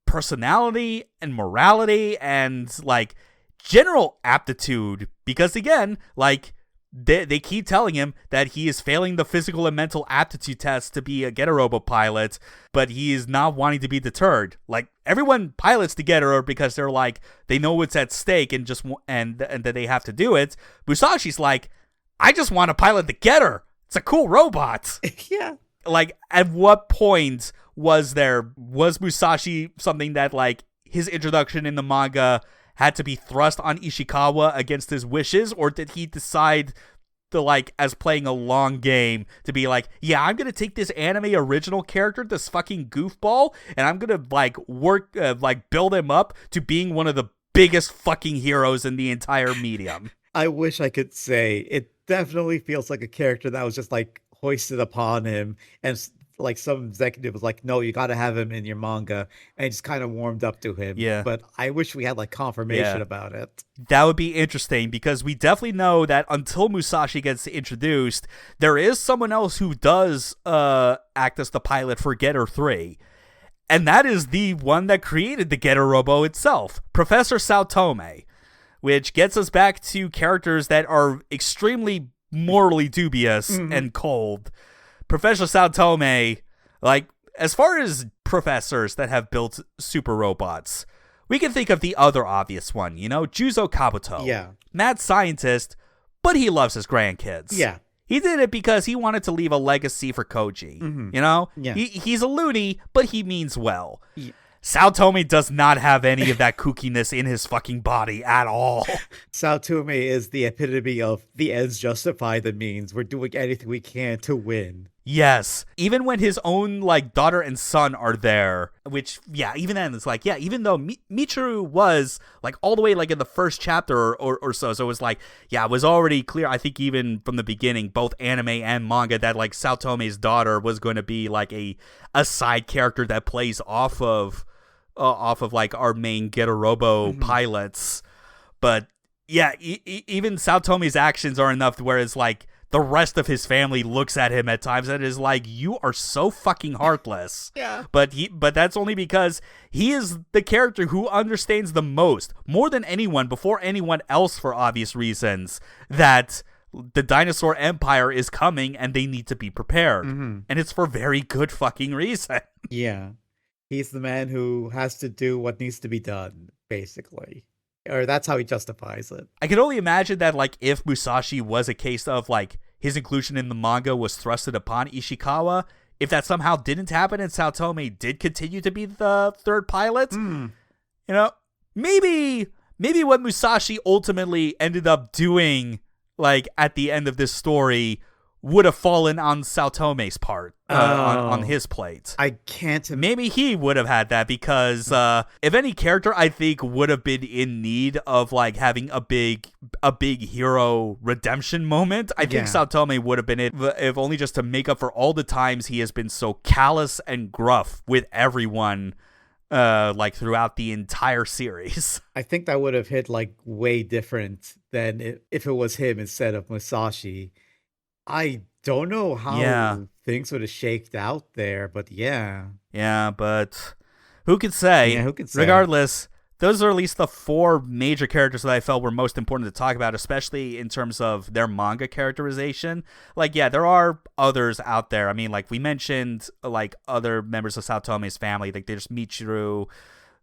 personality and morality and, like, general aptitude. Because, again, like, they keep telling him that he is failing the physical and mental aptitude test to be a Getter-Robo pilot, but he is not wanting to be deterred. Like, everyone pilots the Getter because they're like, they know what's at stake and that they have to do it. Musashi's like, I just want to pilot the Getter. It's a cool robot. Yeah. Like, at what point was Musashi something that, like, his introduction in the manga had to be thrust on Ishikawa against his wishes, or did he decide to, like, as playing a long game, to be like, yeah, I'm gonna take this anime original character, this fucking goofball, and I'm gonna, like, build him up to being one of the biggest fucking heroes in the entire medium. I wish I could say. It definitely feels like a character that was just, like, hoisted upon him, and like some executive was like, no, you got to have him in your manga, and just kind of warmed up to him. Yeah. But I wish we had like confirmation about it. That would be interesting, because we definitely know that until Musashi gets introduced, there is someone else who does act as the pilot for Getter 3. And that is the one that created the Getter Robo itself, Professor Saotome, which gets us back to characters that are extremely morally dubious and cold. Professor Saotome, like, as far as professors that have built super robots, we can think of the other obvious one, Juzo Kabuto. Yeah. Mad scientist, but he loves his grandkids. Yeah. He did it because he wanted to leave a legacy for Koji. Yeah. He's a loony, but he means well. Yeah. Saotome does not have any of that kookiness in his fucking body at all. Saotome is the epitome of the ends justify the means. We're doing anything we can to win. Yes. Even when his own, like, daughter and son are there, which, yeah, even then, it's like, yeah, even though Michiru was, like, all the way, like, in the first chapter or so it was like, yeah, it was already clear, I think even from the beginning, both anime and manga, that, like, Saotome's daughter was going to be, like, a side character that plays off of like, our main Getter Robo pilots. But, yeah, even Saotome's actions are enough where it's like, the rest of his family looks at him at times and is like, you are so fucking heartless. Yeah. But that's only because he is the character who understands the most, more than anyone, before anyone else, for obvious reasons, that the dinosaur empire is coming and they need to be prepared. And it's for very good fucking reason. Yeah. He's the man who has to do what needs to be done, basically. Or that's how he justifies it. I can only imagine that, like, if Musashi was a case of, like, his inclusion in the manga was thrusted upon Ishikawa, if that somehow didn't happen and Saotome did continue to be the third pilot, maybe what Musashi ultimately ended up doing, like, at the end of this story would have fallen on Saotome's part, on his plate. I can't Maybe he would have had that, because if any character, I think, would have been in need of, like, having a big hero redemption moment, I think Saotome would have been it, if only just to make up for all the times he has been so callous and gruff with everyone, like, throughout the entire series. I think that would have hit, like, way different than if it was him instead of Musashi. I don't know how things would have shaked out there, but yeah. Yeah, but who could say? Yeah, who could say? Regardless, those are at least the 4 major characters that I felt were most important to talk about, especially in terms of their manga characterization. Like, yeah, there are others out there. I mean, like, we mentioned, like, other members of Saotome's family. Like, there's Michiru.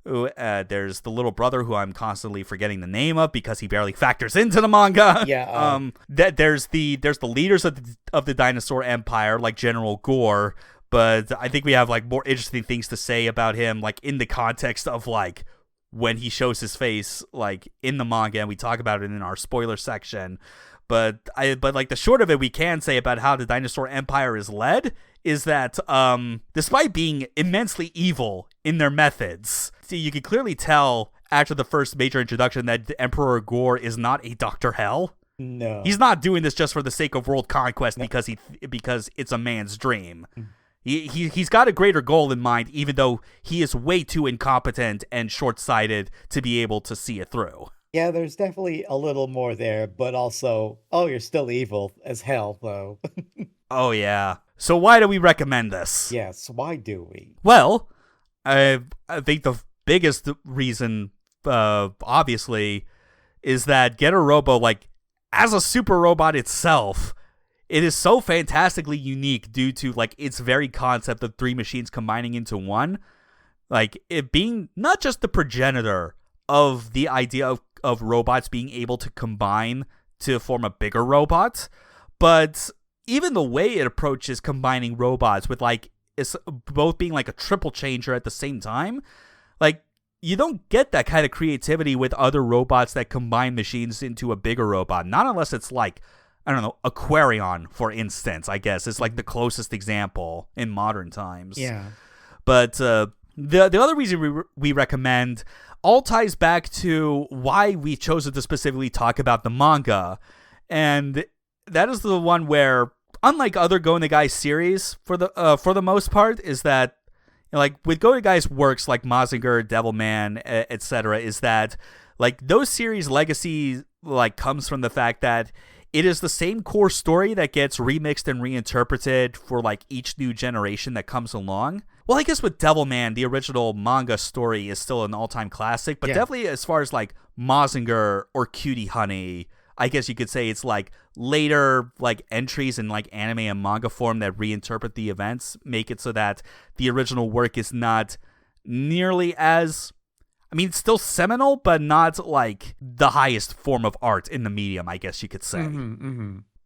There's the little brother who I'm constantly forgetting the name of because he barely factors into the manga. Yeah. There's the leaders of the dinosaur empire, like General Gore. But I think we have, like, more interesting things to say about him, like, in the context of, like, when he shows his face, like, in the manga, and we talk about it in our spoiler section. But like, the short of it we can say about how the dinosaur empire is led is that despite being immensely evil in their methods, you can clearly tell after the first major introduction that Emperor Gore is not a Dr. Hell. No. He's not doing this just for the sake of world conquest because it's a man's dream. He's got a greater goal in mind, even though he is way too incompetent and short-sighted to be able to see it through. Yeah, there's definitely a little more there, but also, you're still evil as hell, though. Oh, yeah. So why do we recommend this? Yes, why do we? Well, I think the biggest reason, obviously, is that Getter Robo, like, as a super robot itself, it is so fantastically unique due to, like, its very concept of 3 machines combining into one. Like, it being not just the progenitor of the idea of robots being able to combine to form a bigger robot, but even the way it approaches combining robots with, like, it's both being, like, a triple changer at the same time. Like, you don't get that kind of creativity with other robots that combine machines into a bigger robot. Not unless it's, like, I don't know, Aquarion, for instance, I guess, is, like, the closest example in modern times. Yeah. But the other reason we recommend all ties back to why we chose to specifically talk about the manga. And that is the one where, unlike other Go Nagai series, for the most part, is that, you know, like, with Go Nagai's works like Mazinger, Devilman, etc., is that, like, those series' legacy, like, comes from the fact that it is the same core story that gets remixed and reinterpreted for, like, each new generation that comes along. Well, I guess with Devilman, the original manga story is still an all-time classic, but definitely as far as, like, Mazinger or Cutie Honey, I guess you could say it's, like, later, like, entries in, like, anime and manga form that reinterpret the events, make it so that the original work is not nearly as, I mean, it's still seminal, but not, like, the highest form of art in the medium, I guess you could say.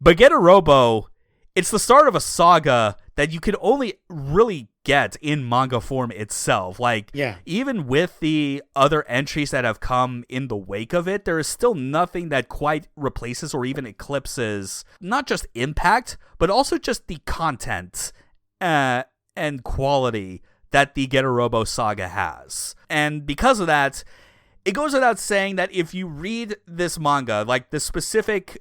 But Getter Robo, it's the start of a saga that you could only really get in manga form itself. Like, even with the other entries that have come in the wake of it, there is still nothing that quite replaces or even eclipses not just impact, but also just the content and quality that the Getter Robo saga has. And because of that, it goes without saying that if you read this manga, like the specific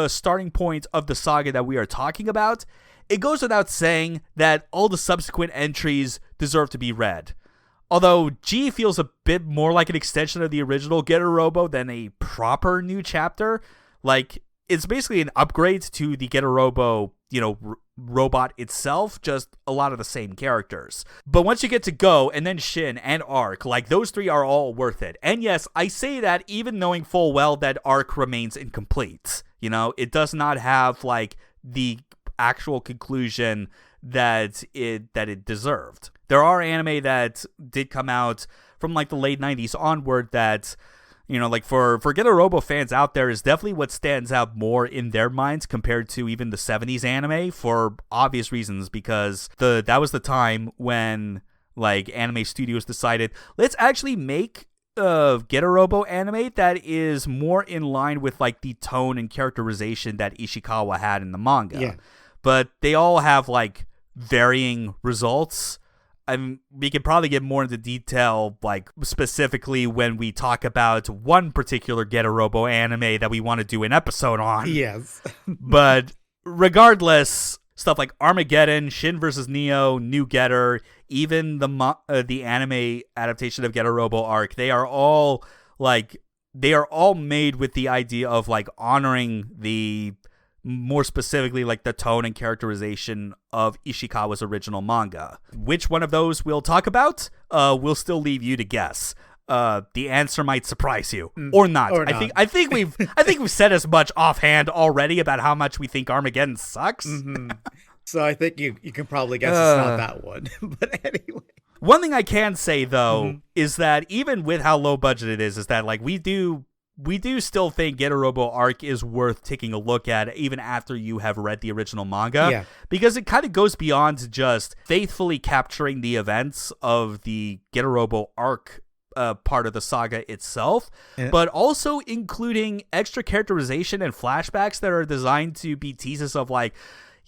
starting point of the saga that we are talking about, it goes without saying that all the subsequent entries deserve to be read. Although G feels a bit more like an extension of the original Getter Robo than a proper new chapter, like, it's basically an upgrade to the Getter Robo, you know, robot itself, just a lot of the same characters. But once you get to Go, and then Shin, and Arc, like, those 3 are all worth it. And yes, I say that even knowing full well that Arc remains incomplete. You know, it does not have, like, the actual conclusion that it deserved. There are anime that did come out from, like, the late 90s onward that, you know, like, for Getter Robo fans out there, is definitely what stands out more in their minds compared to even the 70s anime, for obvious reasons, because that was the time when, like, anime studios decided, let's actually make Getter Robo anime that is more in line with, like, the tone and characterization that Ishikawa had in the manga. But they all have, like, varying results. We can probably get more into detail, like, specifically when we talk about one particular Getter Robo anime that we want to do an episode on. Yes. But regardless, stuff like Armageddon, Shin vs. Neo, New Getter, even the anime adaptation of Getter Robo Arc, they are all made with the idea of, like, honoring the, more specifically, like, the tone and characterization of Ishikawa's original manga. Which one of those we'll talk about, we'll still leave you to guess. the answer might surprise you or not. Or not. I think we've said as much offhand already about how much we think Armageddon sucks. So I think you can probably guess it's not that one. But anyway. One thing I can say though is that even with how low budget it is that like we do still think Get a Robo arc is worth taking a look at even after you have read the original manga, because it kind of goes beyond just faithfully capturing the events of the Get a Robo arc part of the saga itself, but also including extra characterization and flashbacks that are designed to be teases of like,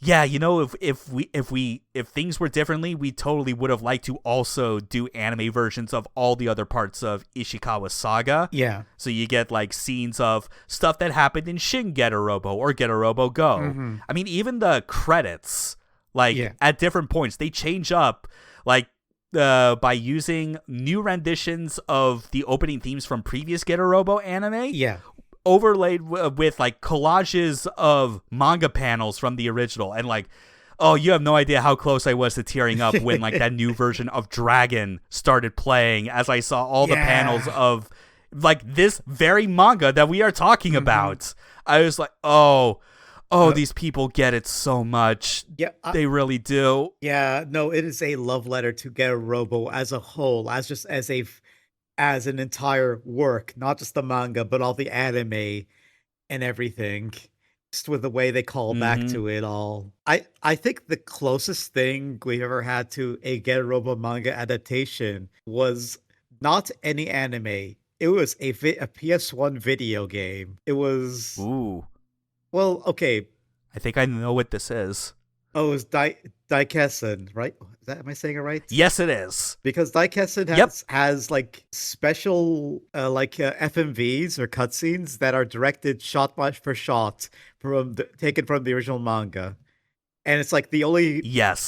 yeah, you know, if things were differently, we totally would have liked to also do anime versions of all the other parts of Ishikawa's saga. Yeah. So you get like scenes of stuff that happened in Shin Get a Robo or Get a Robo Go. I mean, even the credits, like at different points, they change up, like by using new renditions of the opening themes from previous Get a Robo anime. Yeah. Overlaid with like collages of manga panels from the original, and like, oh, you have no idea how close I was to tearing up when like that new version of Dragon started playing as I saw all the panels of like this very manga that we are talking about. I was like, oh, these people get it so much. Yeah, they really do. Yeah, no, it is a love letter to Get a Robo as a whole, as an entire work, not just the manga, but all the anime and everything. Just with the way they call back to it all. I think the closest thing we've ever had to a Get a Robo manga adaptation was not any anime. It was a PS1 video game. It was... Ooh. Well, okay. I think I know what this is. Oh, it was Daikessen, right? Am I saying it right? Yes, it is. Because Daikessen has like special FMVs or cutscenes that are directed shot for shot taken from the original manga. And it's like the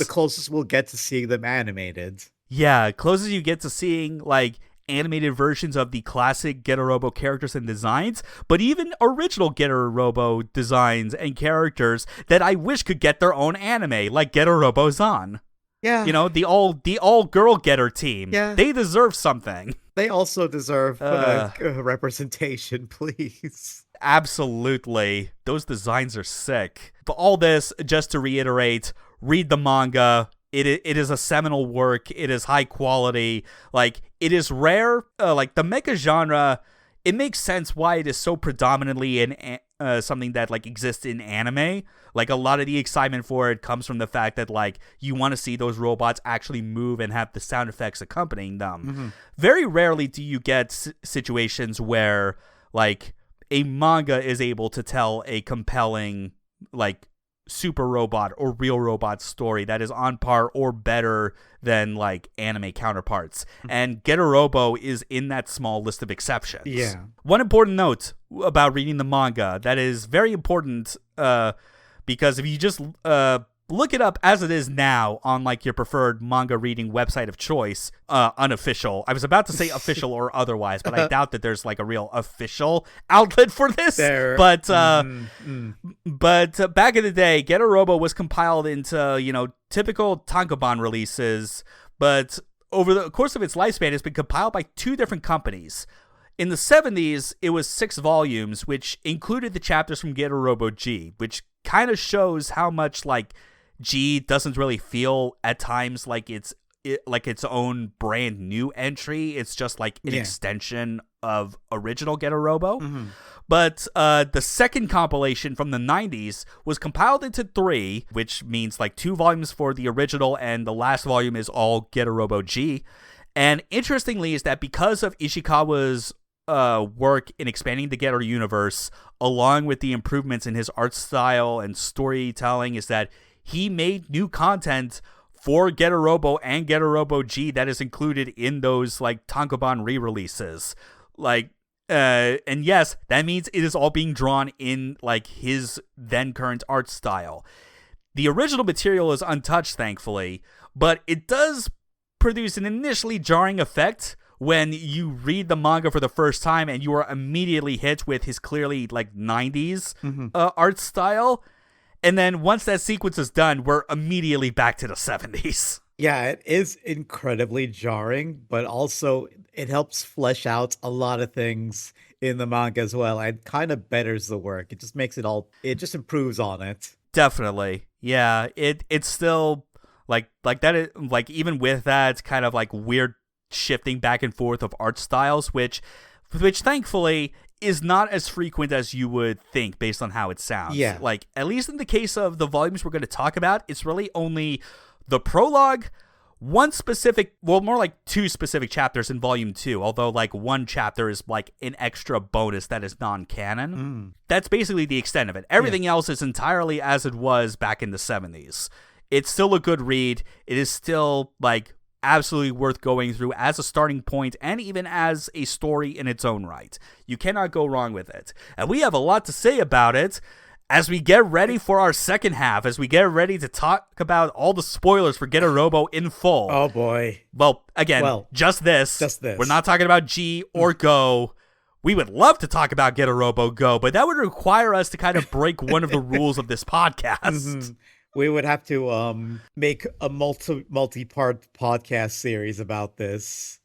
closest we'll get to seeing them animated. Yeah, closest you get to seeing like animated versions of the classic Get a Robo characters and designs, but even original Get a Robo designs and characters that I wish could get their own anime, like Get a Robo Zan. Yeah. You know, the all girl getter team. Yeah. They deserve something. They also deserve representation, please. Absolutely. Those designs are sick. But all this, just to reiterate, read the manga. It is a seminal work. It is high quality. Like, it is rare. Like, the mecha genre, it makes sense why it is so predominantly in something that, like, exists in anime. Like, a lot of the excitement for it comes from the fact that, like, you want to see those robots actually move and have the sound effects accompanying them. Very rarely do you get situations where, like, a manga is able to tell a compelling, like, super robot or real robot story that is on par or better than like anime counterparts, and Get a Robo is in that small list of exceptions. Yeah. One important note about reading the manga that is very important, because if you just look it up as it is now on like your preferred manga reading website of choice, unofficial. I was about to say official or otherwise, but I doubt that there's like a real official outlet for this. But but back in the day, Get a Robo was compiled into, you know, typical tankobon releases, but over the course of its lifespan, it's been compiled by two different companies. In the 70s, it was 6 volumes, which included the chapters from Get a Robo G, which kind of shows how much like G doesn't really feel at times like it's its own brand new entry. It's just like an extension of original Get a Robo. But the second compilation from the 90s was compiled into 3, which means like 2 volumes for the original, and the last volume is all Get a Robo G. And interestingly is that because of Ishikawa's work in expanding the Getter universe, along with the improvements in his art style and storytelling, is that he made new content for Get a Robo and Get a Robo G that is included in those like tankobon re-releases. Like, and yes, that means it is all being drawn in like his then current art style. The original material is untouched, thankfully, but it does produce an initially jarring effect when you read the manga for the first time and you are immediately hit with his clearly like 90s art style. And then once that sequence is done, we're immediately back to the 70s. Yeah, it is incredibly jarring, but also it helps flesh out a lot of things in the manga as well and kind of betters the work. It just makes it just improves on it. Definitely. Yeah, it's still like that like even with that kind of like weird shifting back and forth of art styles, which thankfully is not as frequent as you would think based on how it sounds. Yeah. Like, at least in the case of the volumes we're going to talk about, it's really only the prologue, one specific, well, more like two specific chapters in volume 2, although like one chapter is like an extra bonus that is non-canon. That's basically the extent of it. Everything else is entirely as it was back in the 70s. It's still a good read. It is still like absolutely worth going through as a starting point and even as a story in its own right. You cannot go wrong with it. And we have a lot to say about it as we get ready for our second half, as we get ready to talk about all the spoilers for Get a Robo in full. Oh boy. Well, again, just this. We're not talking about G or Go. We would love to talk about Get a Robo Go, but that would require us to kind of break one of the rules of this podcast. We would have to make a multi-part podcast series about this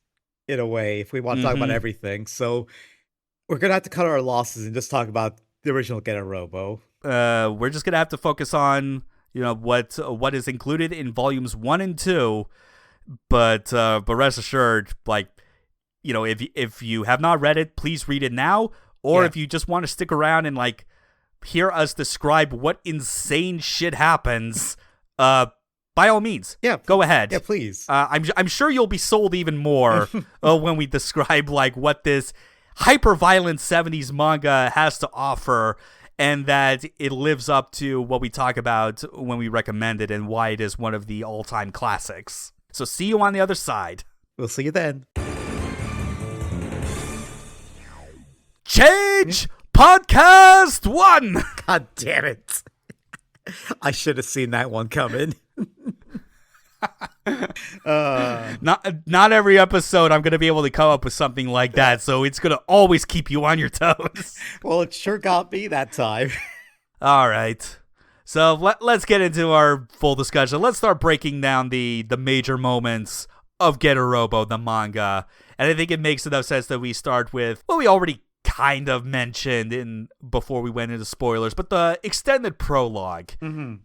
in a way if we want to talk about everything. So we're going to have to cut our losses and just talk about the original Get a Robo. We're just going to have to focus on, what is included in volumes 1 and 2, but rest assured, like, if you have not read it, please read it now, or if you just want to stick around and like hear us describe what insane shit happens, by all means, go ahead. Yeah, please. I'm sure you'll be sold even more when we describe like what this hyper-violent 70s manga has to offer, and that it lives up to what we talk about when we recommend it and why it is one of the all-time classics. So see you on the other side. We'll see you then. Change Podcast 1! God damn it. I should have seen that one coming. Not every episode I'm going to be able to come up with something like that, so it's going to always keep you on your toes. Well, it sure got me that time. All right. So let's get into our full discussion. Let's start breaking down the major moments of Get a Robo, the manga. And I think it makes enough sense that we start with what we already kind of mentioned before we went into spoilers, but the extended prologue.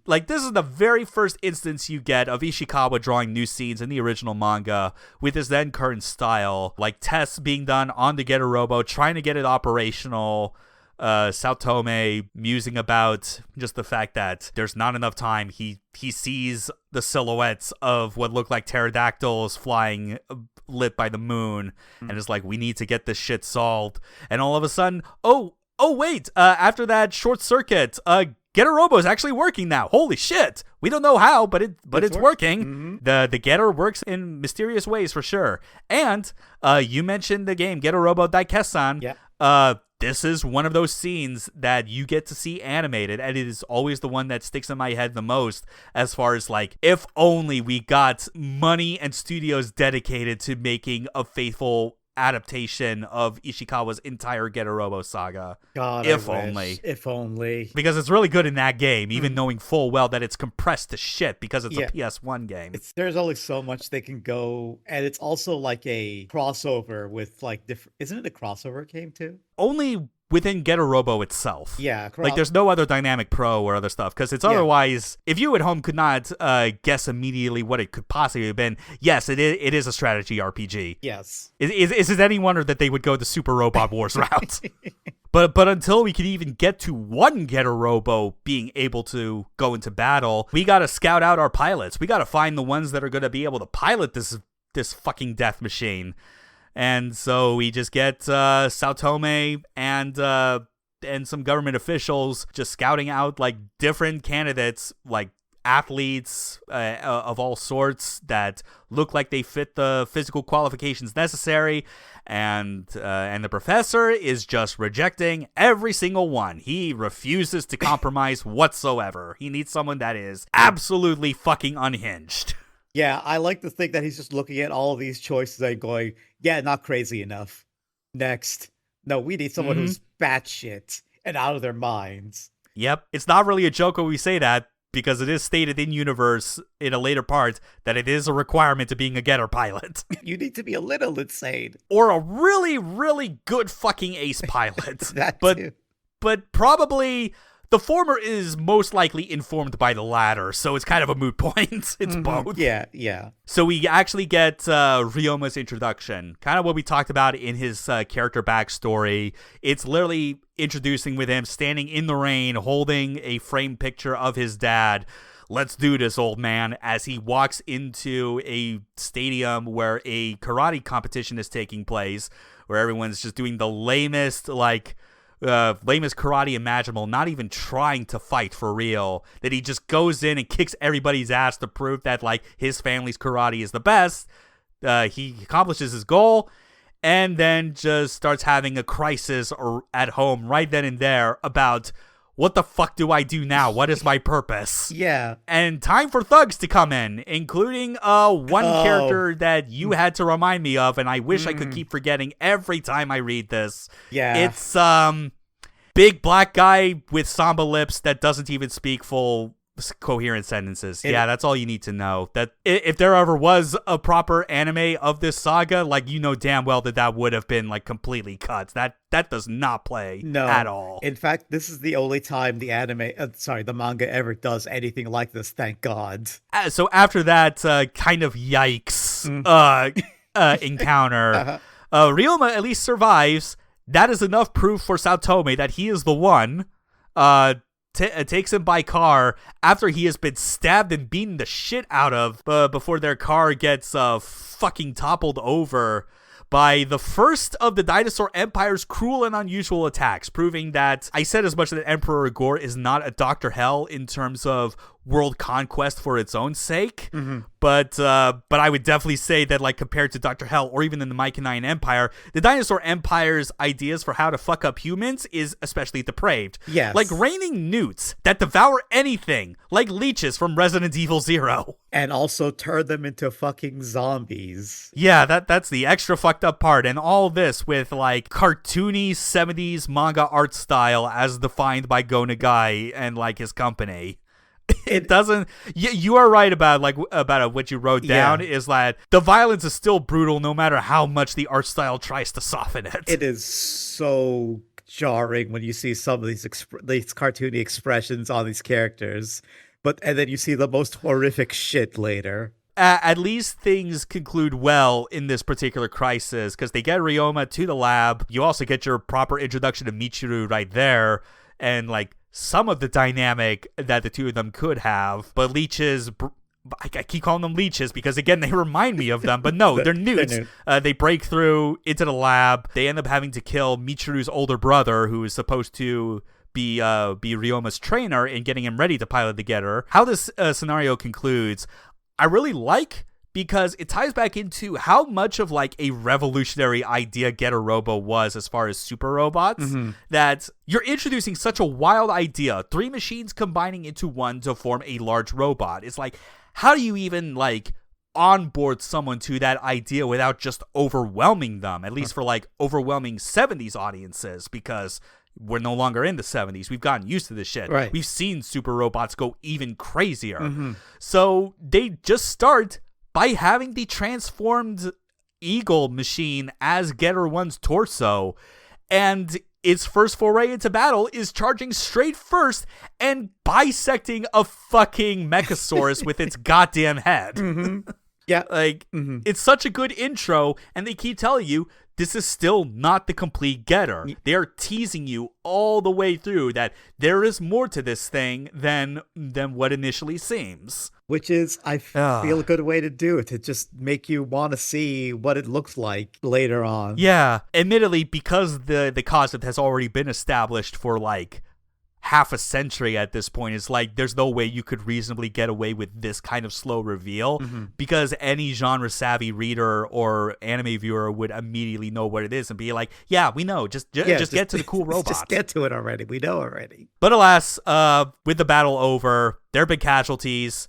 Like, this is the very first instance you get of Ishikawa drawing new scenes in the original manga with his then current style, like tests being done on the Get a Robo, trying to get it operational. Saotome musing about just the fact that there's not enough time. He sees the silhouettes of what look like pterodactyls flying lit by the moon, and is like, we need to get this shit solved. And all of a sudden, oh wait, after that short circuit, Get a Robo is actually working now. Holy shit! We don't know how, but it's working. The Getter works in mysterious ways for sure. And you mentioned the game Get a Robo Daikesan. Yeah. This is one of those scenes that you get to see animated, and it is always the one that sticks in my head the most as far as like, if only we got money and studios dedicated to making a faithful adaptation of Ishikawa's entire Get a Robo saga. God, if only. If only. Because it's really good in that game, even knowing full well that it's compressed to shit because it's a PS1 game. There's only so much they can go, and it's also like a crossover with like different. Isn't it a crossover game too? Only within Get a Robo itself. Yeah. Like, there's no other Dynamic Pro or other stuff, because it's otherwise, if you at home could not guess immediately what it could possibly have been, yes, it is a strategy RPG. Yes. Is it any wonder that they would go the Super Robot Wars route? But until we could even get to one Get a Robo being able to go into battle, we got to scout out our pilots. We got to find the ones that are going to be able to pilot this fucking death machine. And so we just get Saotome and some government officials just scouting out like different candidates, like athletes of all sorts that look like they fit the physical qualifications necessary. And the professor is just rejecting every single one. He refuses to compromise whatsoever. He needs someone that is absolutely fucking unhinged. Yeah, I like to think that he's just looking at all of these choices and going, yeah, not crazy enough. Next. No, we need someone who's batshit and out of their minds. Yep. It's not really a joke when we say that. because it is stated in universe in a later part that it is a requirement to being a getter pilot. You need to be a little insane. Or a really, really good fucking ace pilot. That but too. But probably the former is most likely informed by the latter, so it's kind of a moot point. It's both. Yeah. So we actually get Ryoma's introduction, kind of what we talked about in his character backstory. It's literally introducing with him standing in the rain, holding a framed picture of his dad. Let's do this, old man, as he walks into a stadium where a karate competition is taking place, where everyone's just doing the lamest karate imaginable, not even trying to fight for real, that he just goes in and kicks everybody's ass to prove that, like, his family's karate is the best. He accomplishes his goal, and then just starts having a crisis at home right then and there about, what the fuck do I do now? What is my purpose? Yeah. And time for thugs to come in, including one character that you had to remind me of, and I wish I could keep forgetting every time I read this. Yeah. It's big black guy with samba lips that doesn't even speak full coherent sentences. That's all you need to know. That if there ever was a proper anime of this saga, like, you know damn well that would have been like completely cut. That does not play at all. In fact, this is the only time the the manga ever does anything like this. Thank God. So after that kind of yikes encounter, Ryoma at least survives. That is enough proof for Saotome that he is the one. Takes him by car after he has been stabbed and beaten the shit out of before their car gets fucking toppled over by the first of the Dinosaur Empire's cruel and unusual attacks, proving that I said as much that Emperor Gore is not a Dr. Hell in terms of world conquest for its own sake, but I would definitely say that, like, compared to Dr. Hell or even in the Myconine Empire, the Dinosaur Empire's ideas for how to fuck up humans is especially depraved. Yes. Like raining newts that devour anything, like leeches from Resident Evil 0. And also turn them into fucking zombies. Yeah, that's the extra fucked up part, and all this with, like, cartoony 70s manga art style as defined by Go Nagai and, like, his company. It doesn't. You are right about what you wrote down is that the violence is still brutal no matter how much the art style tries to soften it. It is so jarring when you see some of these cartoony expressions on these characters, and then you see the most horrific shit later. At least things conclude well in this particular crisis because they get Ryoma to the lab. You also get your proper introduction to Michiru right there, and like some of the dynamic that the two of them could have. But leeches, I keep calling them leeches because, again, they remind me of them. But no, they're newts. They break through into the lab. They end up having to kill Michiru's older brother, who is supposed to be Ryoma's trainer and getting him ready to pilot the Getter. How this scenario concludes, I really like, because it ties back into how much of like a revolutionary idea Getter Robo was as far as super robots, that you're introducing such a wild idea, 3 machines combining into one to form a large robot. It's like, how do you even like onboard someone to that idea without just overwhelming them, at least for like overwhelming 70s audiences, because we're no longer in the 70s. We've gotten used to this shit. Right. We've seen super robots go even crazier. So they just start by having the transformed Eagle machine as Getter 1's torso, and its first foray into battle is charging straight first and bisecting a fucking Mechasaurus with its goddamn head. Yeah. Like, it's such a good intro, and they keep telling you, this is still not the complete Getter. They are teasing you all the way through that there is more to this thing than what initially seems. Which is, I feel, a good way to do it, to just make you want to see what it looks like later on. Yeah. Admittedly, because the concept has already been established for like half a century at this point, it's like there's no way you could reasonably get away with this kind of slow reveal, because any genre savvy reader or anime viewer would immediately know what it is and be like, yeah, we know, just get to the cool robot. Just get to it already. We know already. But alas, with the battle over, there have been casualties.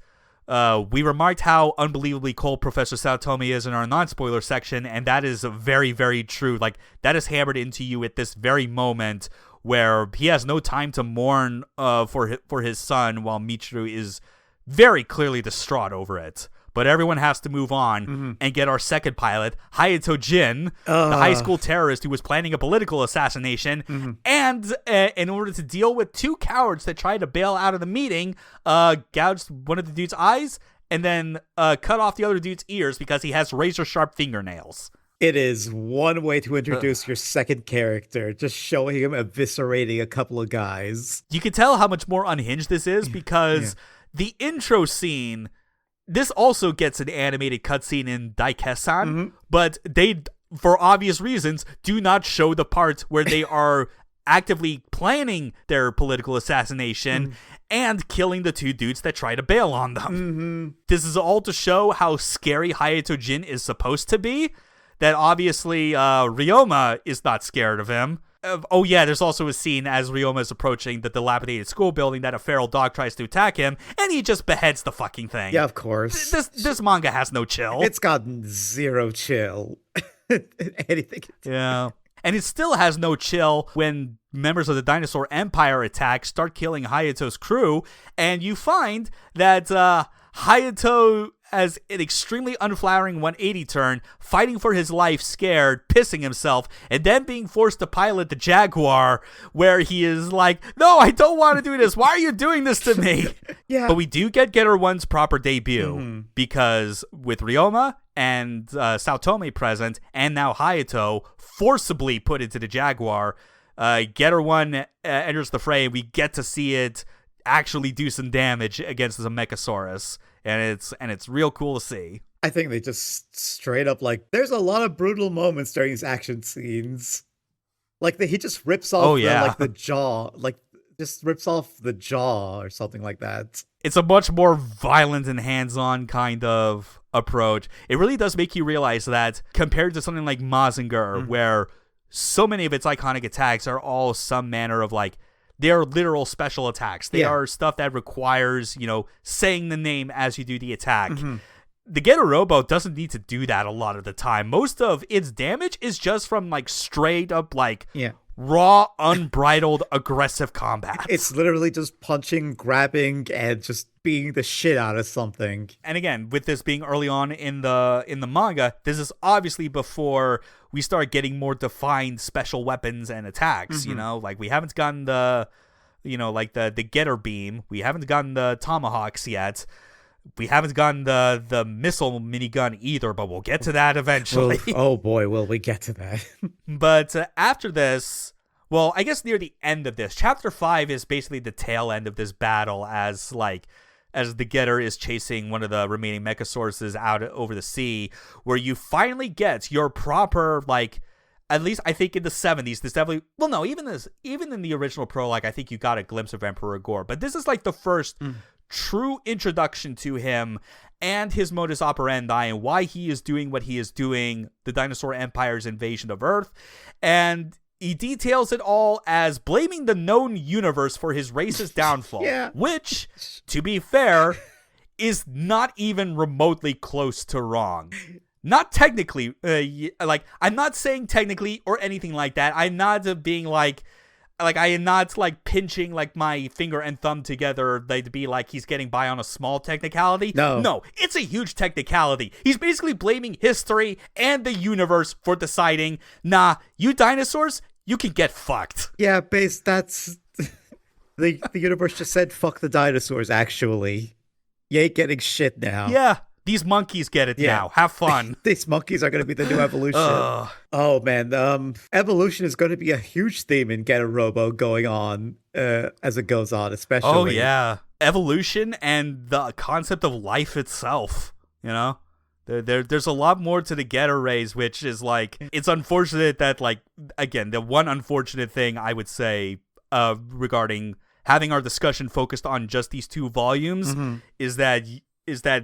We remarked how unbelievably cold Professor Saotome is in our non-spoiler section, and that is very, very true. Like, that is hammered into you at this very moment where he has no time to mourn for his son, while Michiru is very clearly distraught over it. But everyone has to move on and get our second pilot, Hayato Jin, the high school terrorist who was planning a political assassination. And in order to deal with two cowards that tried to bail out of the meeting, gouged one of the dude's eyes and then cut off the other dude's ears because he has razor-sharp fingernails. It is one way to introduce your second character, just showing him eviscerating a couple of guys. You can tell how much more unhinged this is because the intro scene... This also gets an animated cutscene in Daikesan, but they, for obvious reasons, do not show the part where they are actively planning their political assassination and killing the two dudes that try to bail on them. This is all to show how scary Hayato Jin is supposed to be, that obviously Ryoma is not scared of him. There's also a scene as Ryoma is approaching the dilapidated school building that a feral dog tries to attack him, and he just beheads the fucking thing. Yeah, of course. This manga has no chill. It's got zero chill. Anything. Yeah. And it still has no chill when members of the Dinosaur Empire attack, start killing Hayato's crew, and you find that Hayato has an extremely unflattering 180 turn, fighting for his life, scared, pissing himself, and then being forced to pilot the Jaguar, where he is like, no, I don't want to do this. Why are you doing this to me? Yeah. But we do get Getter 1's proper debut, because with Ryoma and Saotome present, and now Hayato forcibly put into the Jaguar, Getter 1 enters the fray, and we get to see it actually do some damage against the Mechasaurus. And it's real cool to see. I think they just straight up, like, there's a lot of brutal moments during these action scenes. Like, he just rips off the jaw, like, just rips off the jaw or something like that. It's a much more violent and hands-on kind of approach. It really does make you realize that compared to something like Mazinger, where so many of its iconic attacks are all some manner of, like, they are literal special attacks. They are stuff that requires, saying the name as you do the attack. The Getter Robo doesn't need to do that a lot of the time. Most of its damage is just from, like, straight up, like, raw, unbridled, aggressive combat. It's literally just punching, grabbing, and just beating the shit out of something. And again, with this being early on in the manga, this is obviously before we start getting more defined special weapons and attacks. Like, we haven't gotten the Getter Beam. We haven't gotten the Tomahawks yet. We haven't gotten the missile minigun either, but we'll get to that eventually. Oh boy, will we get to that. But after this, well, I guess near the end of this, Chapter 5 is basically the tail end of this battle as the Getter is chasing one of the remaining Mechasauruses out over the sea, where you finally get your proper, like, at least I think in the 70s, this definitely, well, no, even in the original prologue, I think you got a glimpse of Emperor Gore, but this is like the first true introduction to him and his modus operandi and why he is doing what he is doing, the Dinosaur Empire's invasion of Earth, and he details it all as blaming the known universe for his race's downfall, which, to be fair, is not even remotely close to wrong. Not technically, I'm not saying technically or anything like that. I'm not being like I am not, like, pinching, like, my finger and thumb together to be like he's getting by on a small technicality. No, it's a huge technicality. He's basically blaming history and the universe for deciding, nah, you dinosaurs, you can get fucked. Yeah, that's... the universe just said, fuck the dinosaurs, actually. You ain't getting shit now. Yeah. These monkeys get it now. Have fun. These monkeys are going to be the new evolution. Oh, man. Evolution is going to be a huge theme in Getter Robo going on as it goes on, especially. Oh, yeah. Evolution and the concept of life itself, There's a lot more to the Getter rays, which is, like, it's unfortunate that, like, again, the one unfortunate thing I would say regarding having our discussion focused on just these two volumes is that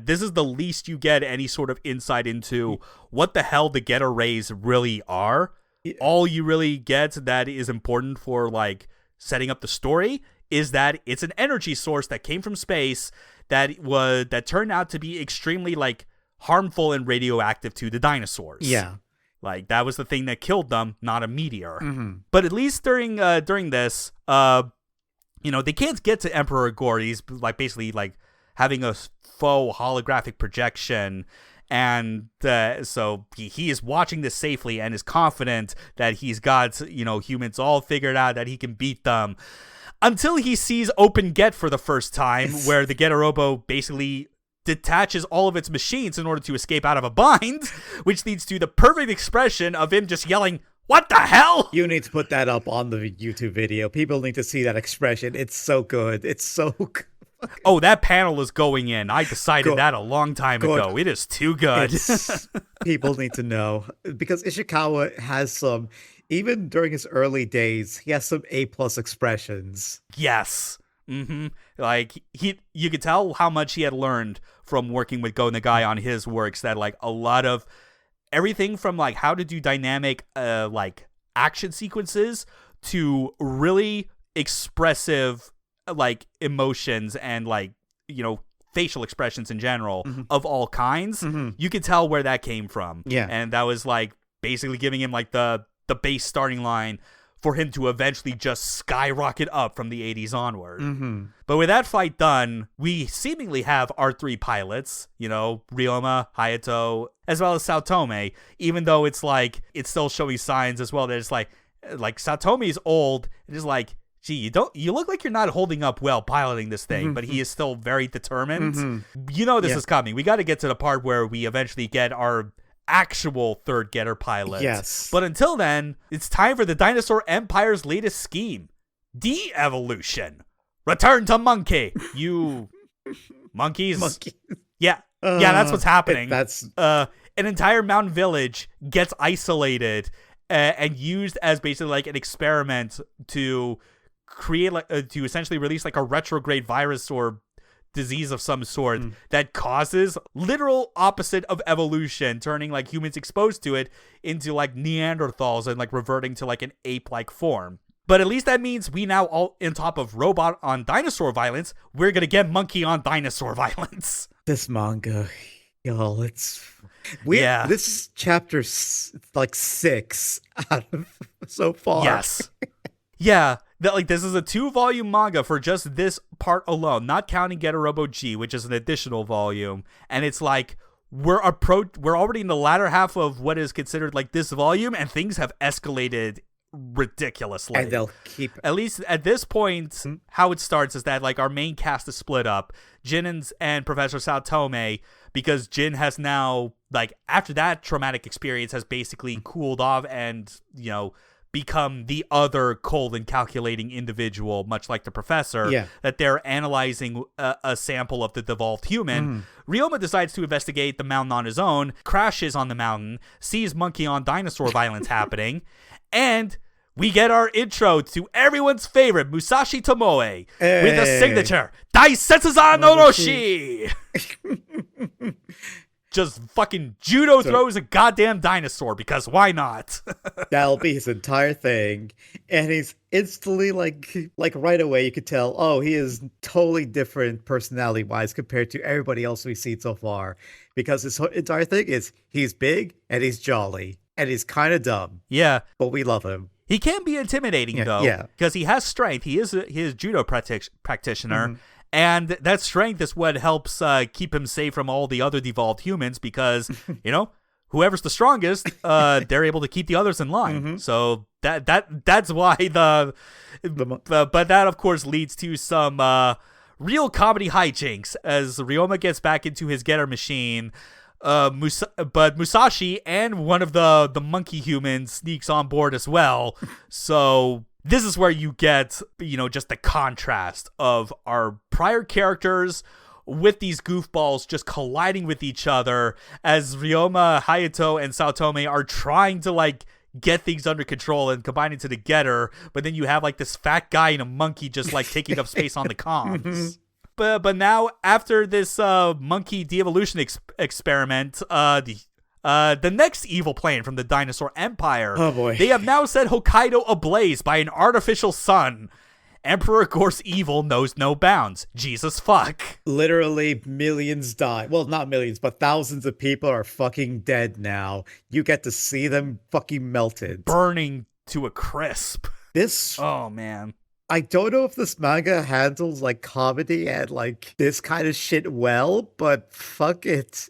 this is the least you get any sort of insight into what the hell the Getter rays really are. All you really get that is important for, like, setting up the story is that it's an energy source that came from space that turned out to be extremely, like, harmful and radioactive to the dinosaurs. Yeah. Like, that was the thing that killed them, not a meteor. Mm-hmm. But at least during this, they can't get to Emperor Gore. He's like basically like having a faux holographic projection. And so he is watching this safely and is confident that he's got, humans all figured out, that he can beat them. Until he sees Open Get for the first time, where the Getter Robo basically detaches all of its machines in order to escape out of a bind, which leads to the perfect expression of him just yelling, "What the hell?" You need to put that up on the YouTube video. People need to see that expression. It's so good. It's so good. Oh, that panel is going in. I decided that a long time ago. It is too good. People need to know. Because Ishikawa has some, even during his early days, he has some A+ expressions. Yes. Mm-hmm. Like, you could tell how much he had learned from working with Go Nagai on his works, that like a lot of everything from like how to do dynamic like action sequences to really expressive like emotions and like facial expressions in general of all kinds. You could tell where that came from. Yeah. And that was like basically giving him like the base starting line for him to eventually just skyrocket up from the 80s onward. But with that fight done, we seemingly have our 3 pilots, Ryoma, Hayato, as well as Saotome, even though it's like, it's still showing signs as well that it's like Saotome's old, and it's like, gee, you look like you're not holding up well piloting this thing, but he is still very determined. This is coming. We got to get to the part where we eventually get our actual third Getter pilot. Yes. But until then, it's time for the Dinosaur Empire's latest scheme. De-evolution. Return to monkey. You monkeys. Yeah. That's what's happening. An entire mountain village gets isolated and used as basically like an experiment to create to essentially release like a retrograde virus or disease of some sort that causes literal opposite of evolution, turning like humans exposed to it into like Neanderthals and like reverting to like an ape-like form. But at least that means we now, all on top of robot on dinosaur violence, we're gonna get monkey on dinosaur violence. This manga, y'all, it's weird. Yeah. This is chapter like 6 out of so far. Yes. Yeah. This is a 2-volume manga for just this part alone, not counting Getter Robo G, which is an additional volume. And it's like we're already in the latter half of what is considered like this volume, and things have escalated ridiculously. And they'll keep, at least at this point, how it starts is that like our main cast is split up, Jin and Professor Saotome, because Jin has now, like, after that traumatic experience, has basically cooled off and become the other cold and calculating individual, much like the professor, that they're analyzing a sample of the devolved human. Ryoma decides to investigate the mountain on his own, crashes on the mountain, sees monkey on dinosaur violence happening, and we get our intro to everyone's favorite Musashi Tomoe with a signature Daisetsuzan no Roshi. Just fucking judo throws a goddamn dinosaur, because why not? That'll be his entire thing. And he's instantly like right away you could tell, oh, he is totally different personality wise compared to everybody else we've seen so far. Because his entire thing is he's big and he's jolly and he's kind of dumb. Yeah. But we love him. He can be intimidating though. Because he has strength. He is judo practitioner. And that strength is what helps keep him safe from all the other devolved humans, because, whoever's the strongest, they're able to keep the others in line. So that's why but that, of course, leads to some real comedy hijinks as Ryoma gets back into his getter machine. But Musashi and one of the monkey humans sneaks on board as well. So this is where you get, just the contrast of our prior characters with these goofballs just colliding with each other as Ryoma, Hayato, and Saotome are trying to, get things under control and combine into the getter, but then you have, this fat guy and a monkey just, taking up space on the comms. But now, after this monkey de-evolution experiment, the next evil plane from the Dinosaur Empire. Oh boy. They have now set Hokkaido ablaze by an artificial sun. Emperor Gore's evil knows no bounds. Jesus fuck. Literally millions die. Well, not millions, but thousands of people are fucking dead now. You get to see them fucking melted. Burning to a crisp. This... Oh, man. I don't know if this manga handles like comedy and like this kind of shit well, but fuck it.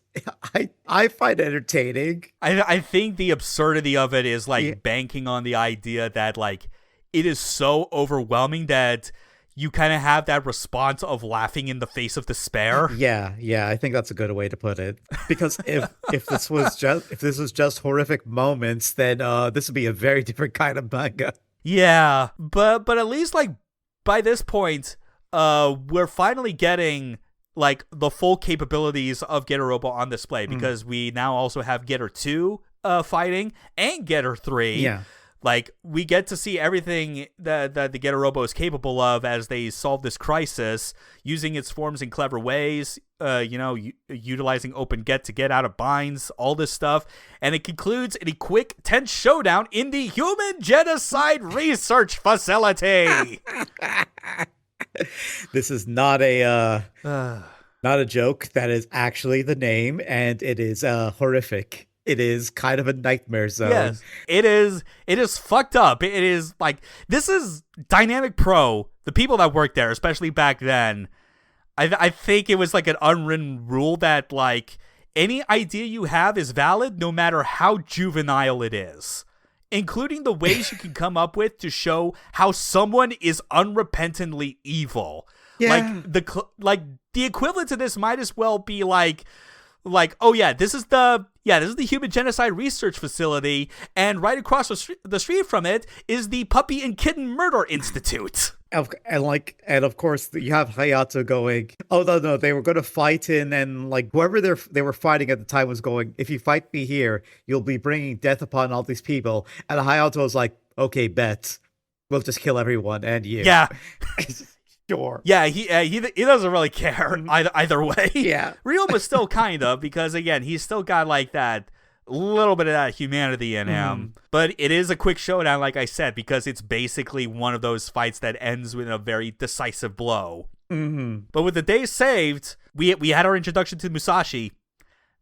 I find it entertaining. I think the absurdity of it is like banking on the idea that like it is so overwhelming that you kind of have that response of laughing in the face of despair. Yeah, I think that's a good way to put it. Because if this was just horrific moments, then this would be a very different kind of manga. Yeah, but at least like by this point, we're finally getting like the full capabilities of Getter Robo on display because we now also have Getter 2 fighting and Getter 3. Yeah. Like, we get to see everything that the Getter Robo is capable of as they solve this crisis, using its forms in clever ways, utilizing open get to get out of binds, all this stuff. And it concludes in a quick, tense showdown in the Human Genocide Research Facility. This is not a joke. That is actually the name, and it is horrific. It is kind of a nightmare zone. Yes, it is. It is fucked up. It is like, this is Dynamic Pro. The people that worked there, especially back then, I think it was like an unwritten rule that like any idea you have is valid no matter how juvenile it is, including the ways you can come up with to show how someone is unrepentantly evil. Yeah. Like the equivalent to this might as well be like, oh yeah, this is the Human Genocide Research Facility, and right across the street from it is the Puppy and Kitten Murder Institute. And of course you have Hayato going, oh no, they were going to fight in, and like whoever they were fighting at the time was going, if you fight me here, you'll be bringing death upon all these people. And Hayato was like, okay, bet, we'll just kill everyone and you. Yeah. Sure. Yeah, he doesn't really care either way. Yeah. Ryoma still kind of, because again, he's still got like that little bit of that humanity in him. But it is a quick showdown, like I said, because it's basically one of those fights that ends with a very decisive blow. But with the day saved, we had our introduction to Musashi.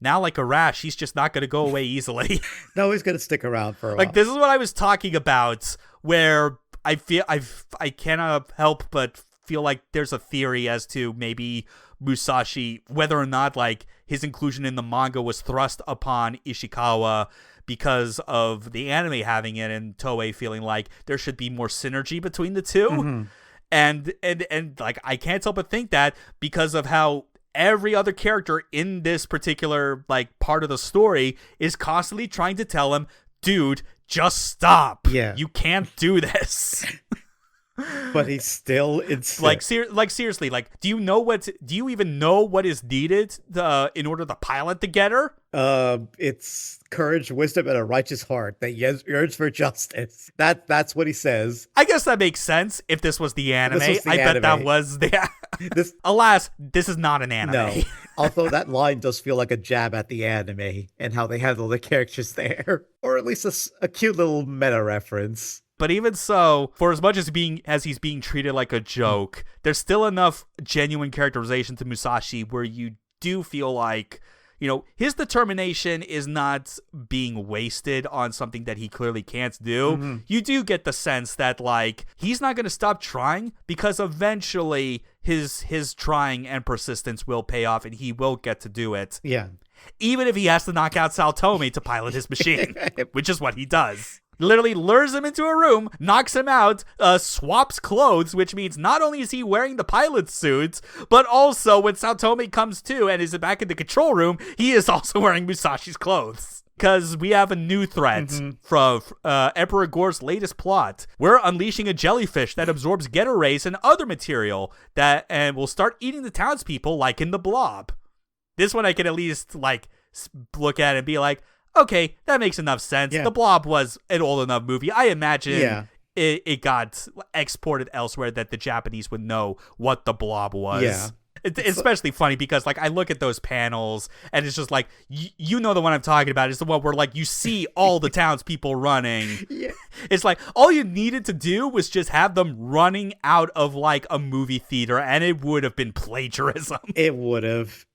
Now, like a rash, he's just not going to go away easily. No, he's going to stick around for a while. Like, this is what I was talking about, where I feel I cannot help but feel like there's a theory as to maybe Musashi, whether or not like his inclusion in the manga was thrust upon Ishikawa because of the anime having it and Toei feeling like there should be more synergy between the two. And like I can't help but think that because of how every other character in this particular like part of the story is constantly trying to tell him, dude, just stop. Yeah. You can't do this. But he's still insists. Like seriously, like do you even know what is needed in order to pilot the Getter? It's courage, wisdom, and a righteous heart that yearns for justice. That's what he says. I guess that makes sense if this was the anime. Bet that was the Alas, this is not an anime. No. Although that line does feel like a jab at the anime and how they handle the characters there. Or at least a cute little meta reference. But even so, for as much as he's being treated like a joke, there's still enough genuine characterization to Musashi where you do feel like, his determination is not being wasted on something that he clearly can't do. You do get the sense that, like, he's not going to stop trying because eventually his trying and persistence will pay off and he will get to do it. Yeah. Even if he has to knock out Saotome to pilot his machine, which is what he does. Literally lures him into a room, knocks him out, swaps clothes, which means not only is he wearing the pilot suit, but also when Saotome comes to and is back in the control room, he is also wearing Musashi's clothes. Because we have a new threat from Emperor Gore's latest plot. We're unleashing a jellyfish that absorbs Getter rays and other material and will start eating the townspeople like in the Blob. This one I can at least like look at and be like, okay, that makes enough sense. Yeah. The Blob was an old enough movie. I imagine it got exported elsewhere that the Japanese would know what the Blob was. Yeah. It's especially funny because, like, I look at those panels and it's just like, you know the one I'm talking about. It's the one where, like, you see all the townspeople running. Yeah. It's like, all you needed to do was just have them running out of, like, a movie theater, and it would have been plagiarism. It would have.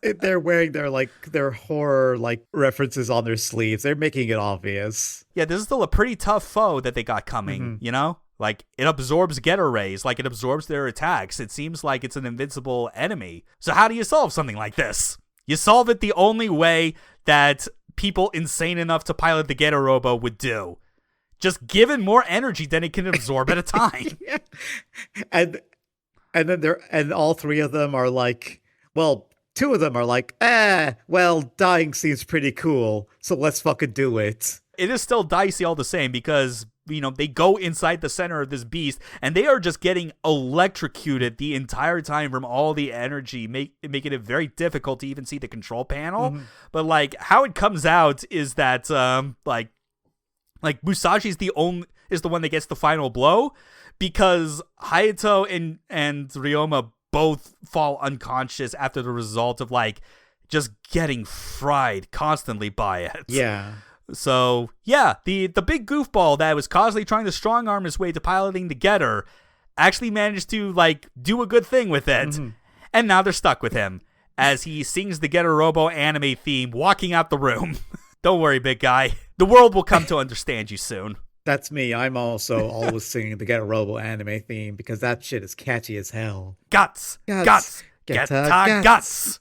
They're wearing their horror, like, references on their sleeves. They're making it obvious. Yeah, this is still a pretty tough foe that they got coming, you know? Like, it absorbs Getter Rays, like, it absorbs their attacks. It seems like it's an invincible enemy. So how do you solve something like this? You solve it the only way that people insane enough to pilot the Getter Robo would do. Just give it more energy than it can absorb at a time. Yeah. And then all three of them are like, well, two of them are like, well, dying seems pretty cool, so let's fucking do it. It is still dicey all the same because, you know, they go inside the center of this beast and they are just getting electrocuted the entire time from all the energy, making it very difficult to even see the control panel. But, like, how it comes out is that, like Musashi's is the one that gets the final blow because Hayato and Ryoma both fall unconscious after the result of, like, just getting fried constantly by it. Yeah. So, yeah, the big goofball that was constantly trying to strong-arm his way to piloting the Getter actually managed to, like, do a good thing with it. And now they're stuck with him as he sings the Getter Robo anime theme walking out the room. Don't worry, big guy. The world will come to understand you soon. That's me. I'm also always singing the Get a Robo anime theme because that shit is catchy as hell. Guts. Guts. Get guts.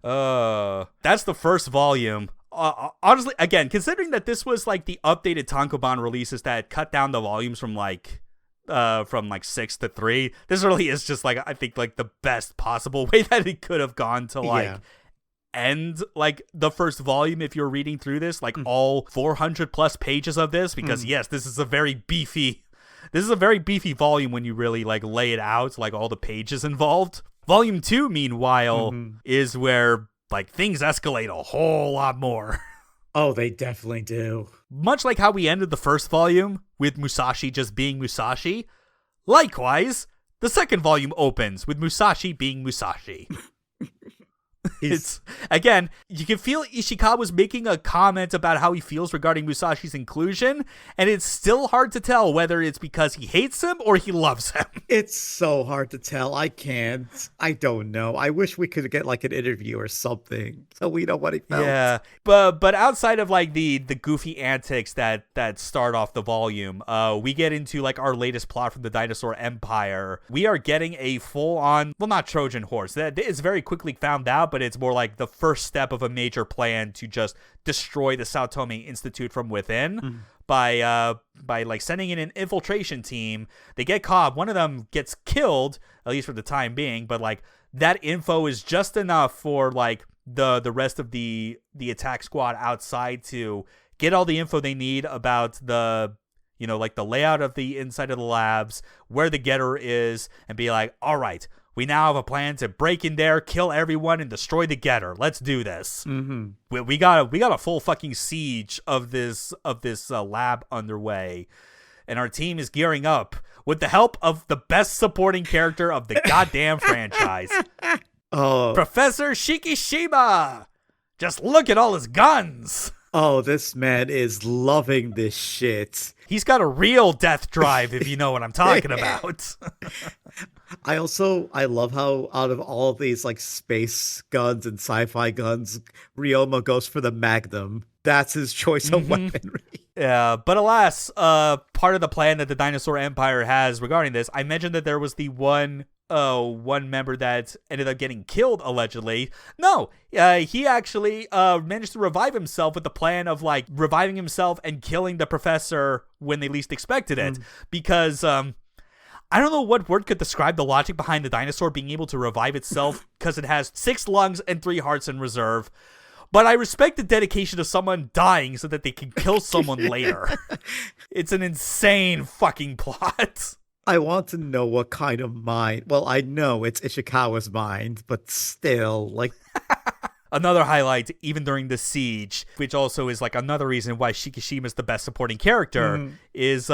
That's the first volume. Honestly, again, considering that this was like the updated Tankobon releases that cut down the volumes from like 6 to 3, this really is just like, I think, like the best possible way that it could have gone to like end like the first volume if you're reading through this, like all 400 plus pages of this, because yes, this is a very beefy volume when you really like lay it out, like all the pages involved. Volume 2, meanwhile, is where like things escalate a whole lot more. Oh, they definitely do. Much like how we ended the first volume with Musashi just being Musashi, likewise, the second volume opens with Musashi being Musashi. It's, again, you can feel Ishikawa's making a comment about how he feels regarding Musashi's inclusion, and it's still hard to tell whether it's because he hates him or he loves him. It's so hard to tell. I don't know. I wish we could get like an interview or something so we know what he felt. Yeah, but outside of like the goofy antics that start off the volume, we get into like our latest plot from the Dinosaur Empire. We are getting a full-on, well, not Trojan horse. That is very quickly found out, but it's more like the first step of a major plan to just destroy the Sao Tome Institute from within by like sending in an infiltration team. They get caught. One of them gets killed, at least for the time being, but like that info is just enough for like the rest of the attack squad outside to get all the info they need about the, you know, like the layout of the inside of the labs, where the Getter is, and be like, all right, we now have a plan to break in there, kill everyone, and destroy the Getter. Let's do this. We got a full fucking siege of this lab underway, and our team is gearing up with the help of the best supporting character of the goddamn franchise, Professor Shikishima. Just look at all his guns. Oh, this man is loving this shit. He's got a real death drive, if you know what I'm talking about. I love how out of all of these like space guns and sci-fi guns, Ryoma goes for the Magnum. That's his choice of weaponry. Yeah, but alas, part of the plan that the Dinosaur Empire has regarding this, I mentioned that there was the one member that ended up getting killed, allegedly. No, he actually managed to revive himself with the plan of like reviving himself and killing the professor when they least expected it. Because I don't know what word could describe the logic behind the dinosaur being able to revive itself, because it has 6 lungs and 3 hearts in reserve. But I respect the dedication of someone dying so that they can kill someone later. It's an insane fucking plot. I want to know what kind of mind. Well, I know it's Ishikawa's mind, but still, like... Another highlight, even during the siege, which also is like another reason why Shikishima is the best supporting character, is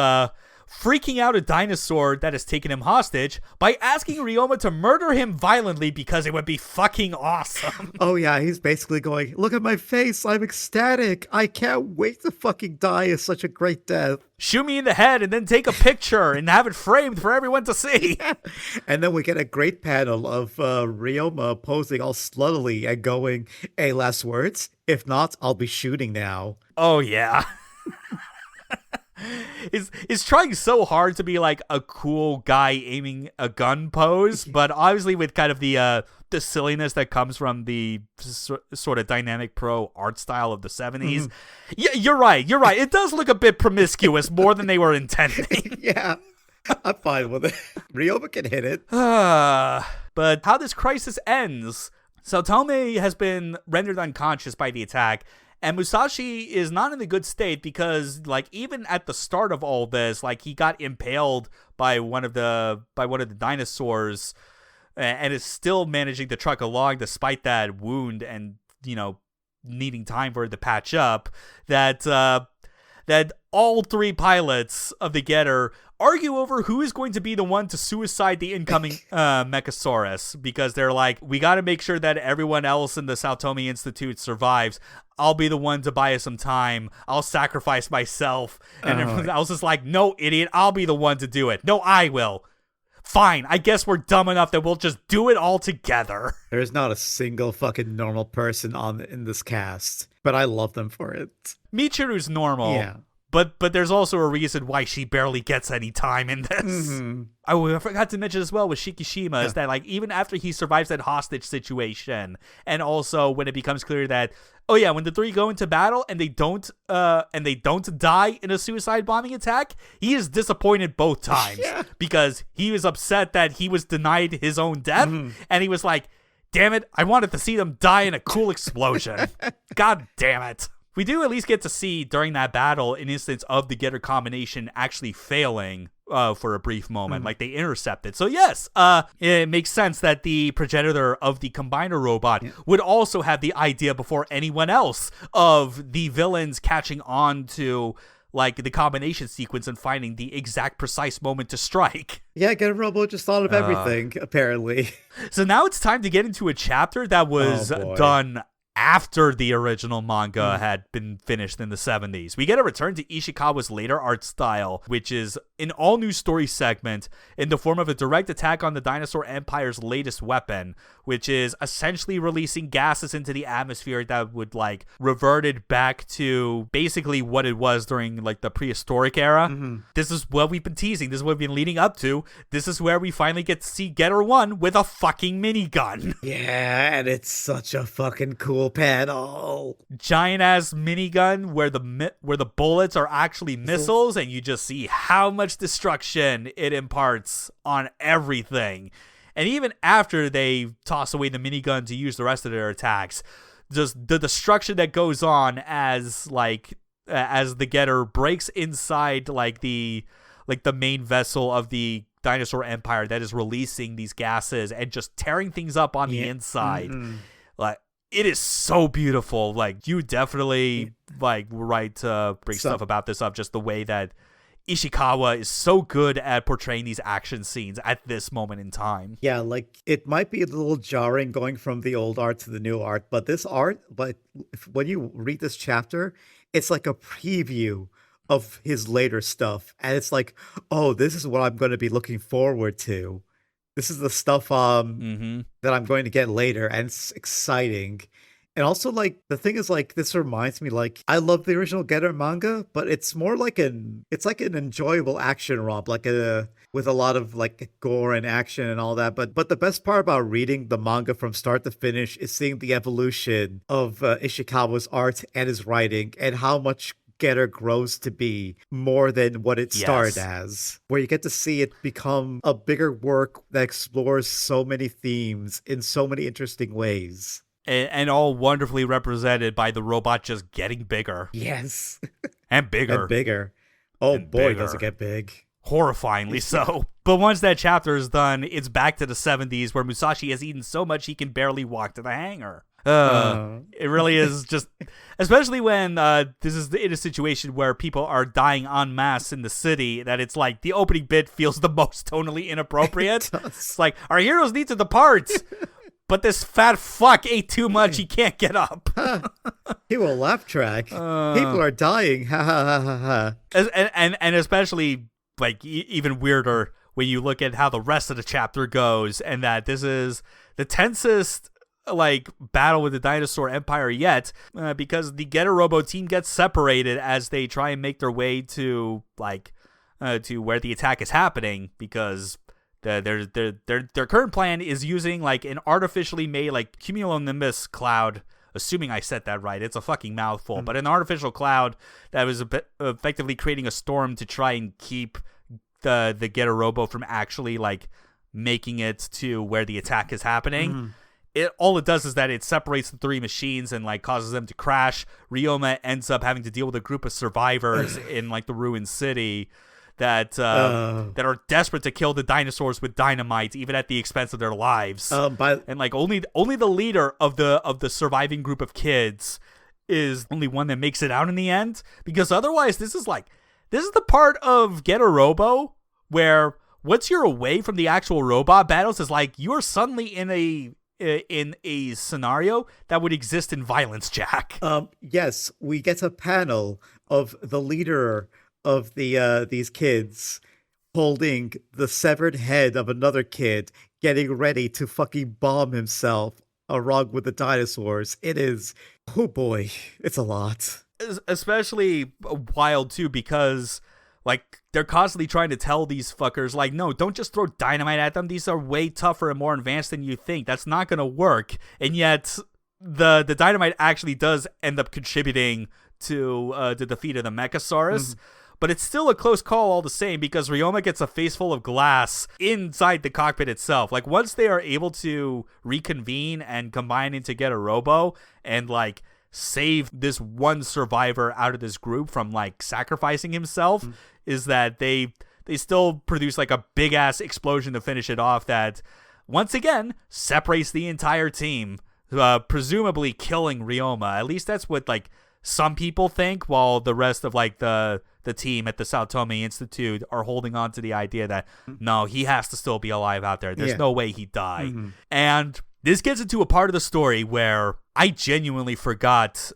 freaking out a dinosaur that has taken him hostage by asking Ryoma to murder him violently because it would be fucking awesome. Oh yeah, he's basically going, look at my face, I'm ecstatic. I can't wait to fucking die. It's such a great death. Shoot me in the head and then take a picture and have it framed for everyone to see. And then we get a great panel of Ryoma posing all sluttily and going, hey, last words? If not, I'll be shooting now. Oh yeah. Is trying so hard to be like a cool guy aiming a gun pose, but obviously with kind of the silliness that comes from the sort of dynamic pro art style of the 70s. Mm-hmm. Yeah, you're right. It does look a bit promiscuous more than they were intending. Yeah, I'm fine with it. Ryoma can hit it. But how this crisis ends, Saotome has been rendered unconscious by the attack, and Musashi is not in a good state because, like, even at the start of all this, like, he got impaled by one of the dinosaurs, and is still managing to truck along despite that wound and, you know, needing time for it to patch up. That all three pilots of the Getter argue over who is going to be the one to suicide the incoming Mechasaurus, because they're like, we got to make sure that everyone else in the Saotome Institute survives. I'll be the one to buy us some time. I'll sacrifice myself. And everyone else is like, no, idiot, I'll be the one to do it. No, I will. Fine, I guess we're dumb enough that we'll just do it all together. There's not a single fucking normal person in this cast, but I love them for it. Michiru's normal. Yeah. But there's also a reason why she barely gets any time in this. Mm-hmm. Oh, I forgot to mention as well with Shikishima is that, like, even after he survives that hostage situation, and also when it becomes clear that, oh yeah, when the three go into battle and they don't die in a suicide bombing attack, he is disappointed both times. Yeah. Because he was upset that he was denied his own death, and he was like, damn it, I wanted to see them die in a cool explosion. God damn it. We do at least get to see during that battle an instance of the Getter combination actually failing for a brief moment. Like, they intercepted. So yes, it makes sense that the progenitor of the Combiner robot would also have the idea before anyone else of the villains catching on to, like, the combination sequence and finding the exact precise moment to strike. Yeah, Robo just thought of everything, apparently. So now it's time to get into a chapter that was done after the original manga had been finished in the 70s. We get a return to Ishikawa's later art style, which is an all-new story segment in the form of a direct attack on the Dinosaur Empire's latest weapon, which is essentially releasing gases into the atmosphere that would, like, revert it back to basically what it was during, like, the prehistoric era. This is what we've been teasing. This is what we've been leading up to. This is where we finally get to see Getter 1 with a fucking minigun. Yeah, and it's such a fucking cool panel. Giant ass minigun where the bullets are actually missiles, and you just see how much destruction it imparts on everything. And even after they toss away the minigun to use the rest of their attacks, just the destruction that goes on as the Getter breaks inside the main vessel of the Dinosaur Empire that is releasing these gases and just tearing things up on the inside. Like, it is so beautiful. Like, you definitely were right to bring stuff about this up, just the way that Ishikawa is so good at portraying these action scenes at this moment in time. Yeah, like, it might be a little jarring going from the old art to the new art, but this art, when you read this chapter, it's like a preview of his later stuff. And it's like, oh, this is what I'm going to be looking forward to. This is the stuff that I'm going to get later, and it's exciting. And also, like, the thing is, like, this reminds me, like, I love the original Getter manga, but it's more like an enjoyable action romp, like with a lot of, like, gore and action and all that. But the best part about reading the manga from start to finish is seeing the evolution of Ishikawa's art and his writing, and how much Getter grows to be more than what it started as, where you get to see it become a bigger work that explores so many themes in so many interesting ways. And all wonderfully represented by the robot just getting bigger. Yes. And bigger. And bigger. Oh and boy, bigger. Does it get big. Horrifyingly so. But once that chapter is done, it's back to the 70s where Musashi has eaten so much he can barely walk to the hangar. It really is just, especially when this is in a situation where people are dying en masse in the city, that it's like the opening bit feels the most tonally inappropriate. It's like, our heroes need to depart, but this fat fuck ate too much, he can't get up. He will laugh track. People are dying. Ha ha ha ha ha. And especially, like, even weirder when you look at how the rest of the chapter goes, and that this is the tensest like battle with the dinosaur empire yet, because the Getter Robo team gets separated as they try and make their way to like to where the attack is happening, because their current plan is using like an artificially made like cumulonimbus cloud. Assuming I said that right, it's a fucking mouthful, but an artificial cloud that was effectively creating a storm to try and keep the Getter Robo from actually like making it to where the attack is happening. All it does is that it separates the three machines and like causes them to crash. Ryoma ends up having to deal with a group of survivors in like the ruined city that are desperate to kill the dinosaurs with dynamite, even at the expense of their lives. And like only the leader of the surviving group of kids is only one that makes it out in the end, because otherwise this is the part of Getter Robo where once you're away from the actual robot battles, is like you're suddenly in a scenario that would exist in Violence Jack. Yes, we get a panel of the leader of these kids holding the severed head of another kid, getting ready to fucking bomb himself along with the dinosaurs. It is, oh boy, it's a lot. Especially wild too, because like they're constantly trying to tell these fuckers like, no, don't just throw dynamite at them, these are way tougher and more advanced than you think, that's not gonna work. And yet the dynamite actually does end up contributing to the defeat of the Mechasaurus. But it's still a close call all the same, because Ryoma gets a face full of glass inside the cockpit itself. Like once they are able to reconvene and combine into Getter Robo and like save this one survivor out of this group from like sacrificing himself, is that they still produce like a big ass explosion to finish it off that once again separates the entire team, presumably killing Ryoma. At least that's what like some people think, while the rest of like the team at the Sao Tome Institute are holding on to the idea that no, he has to still be alive out there. There's no way he died. And this gets into a part of the story where I genuinely forgot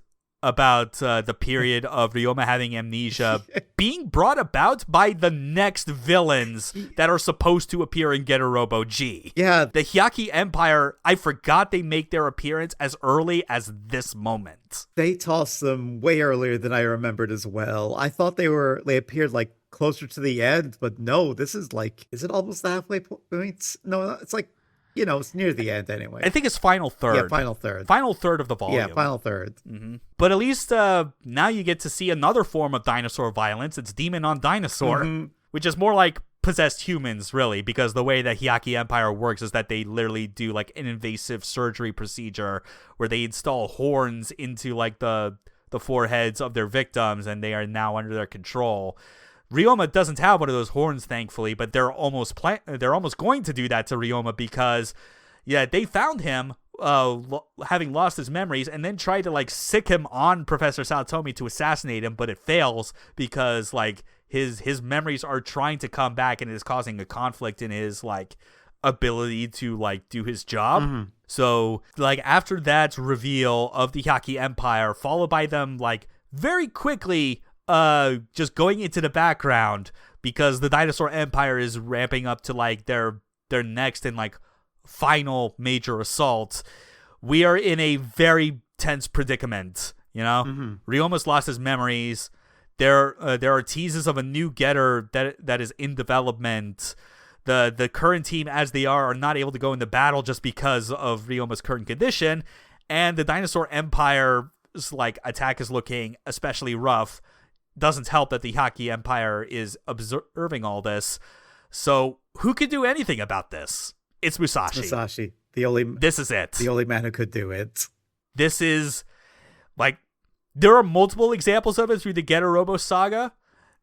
about the period of Ryoma having amnesia being brought about by the next villains that are supposed to appear in Getter Robo G. Yeah. The Hyaki Empire, I forgot they make their appearance as early as this moment. They tossed them way earlier than I remembered as well. I thought they appeared like closer to the end, but no, this is like, is it almost the halfway point? No, it's like, you know, it's near the end anyway. I think it's final third. Yeah, final third. Final third of the volume. Yeah, final third. But at least now you get to see another form of dinosaur violence. It's demon on dinosaur, which is more like possessed humans, really, because the way that Hyaki Empire works is that they literally do like an invasive surgery procedure where they install horns into like the foreheads of their victims, and they are now under their control. Ryoma doesn't have one of those horns, thankfully, but they're almost going to do that to Ryoma, because they found him having lost his memories and then tried to like sick him on Professor Saotome to assassinate him, but it fails because like his memories are trying to come back, and it is causing a conflict in his like ability to like do his job. So like after that reveal of the Hyaki Empire, followed by them like very quickly just going into the background, because the Dinosaur Empire is ramping up to like their next and like final major assault. We are in a very tense predicament, you know? Ryoma's lost his memories. There are teases of a new getter that is in development. The current team as they are not able to go into battle just because of Ryoma's current condition, and the Dinosaur Empire's like attack is looking especially rough. Doesn't help that the Hyaki Empire is observing all this. So who could do anything about this? It's Musashi. This is it. The only man who could do it. This is like, there are multiple examples of it through the Getter Robo saga.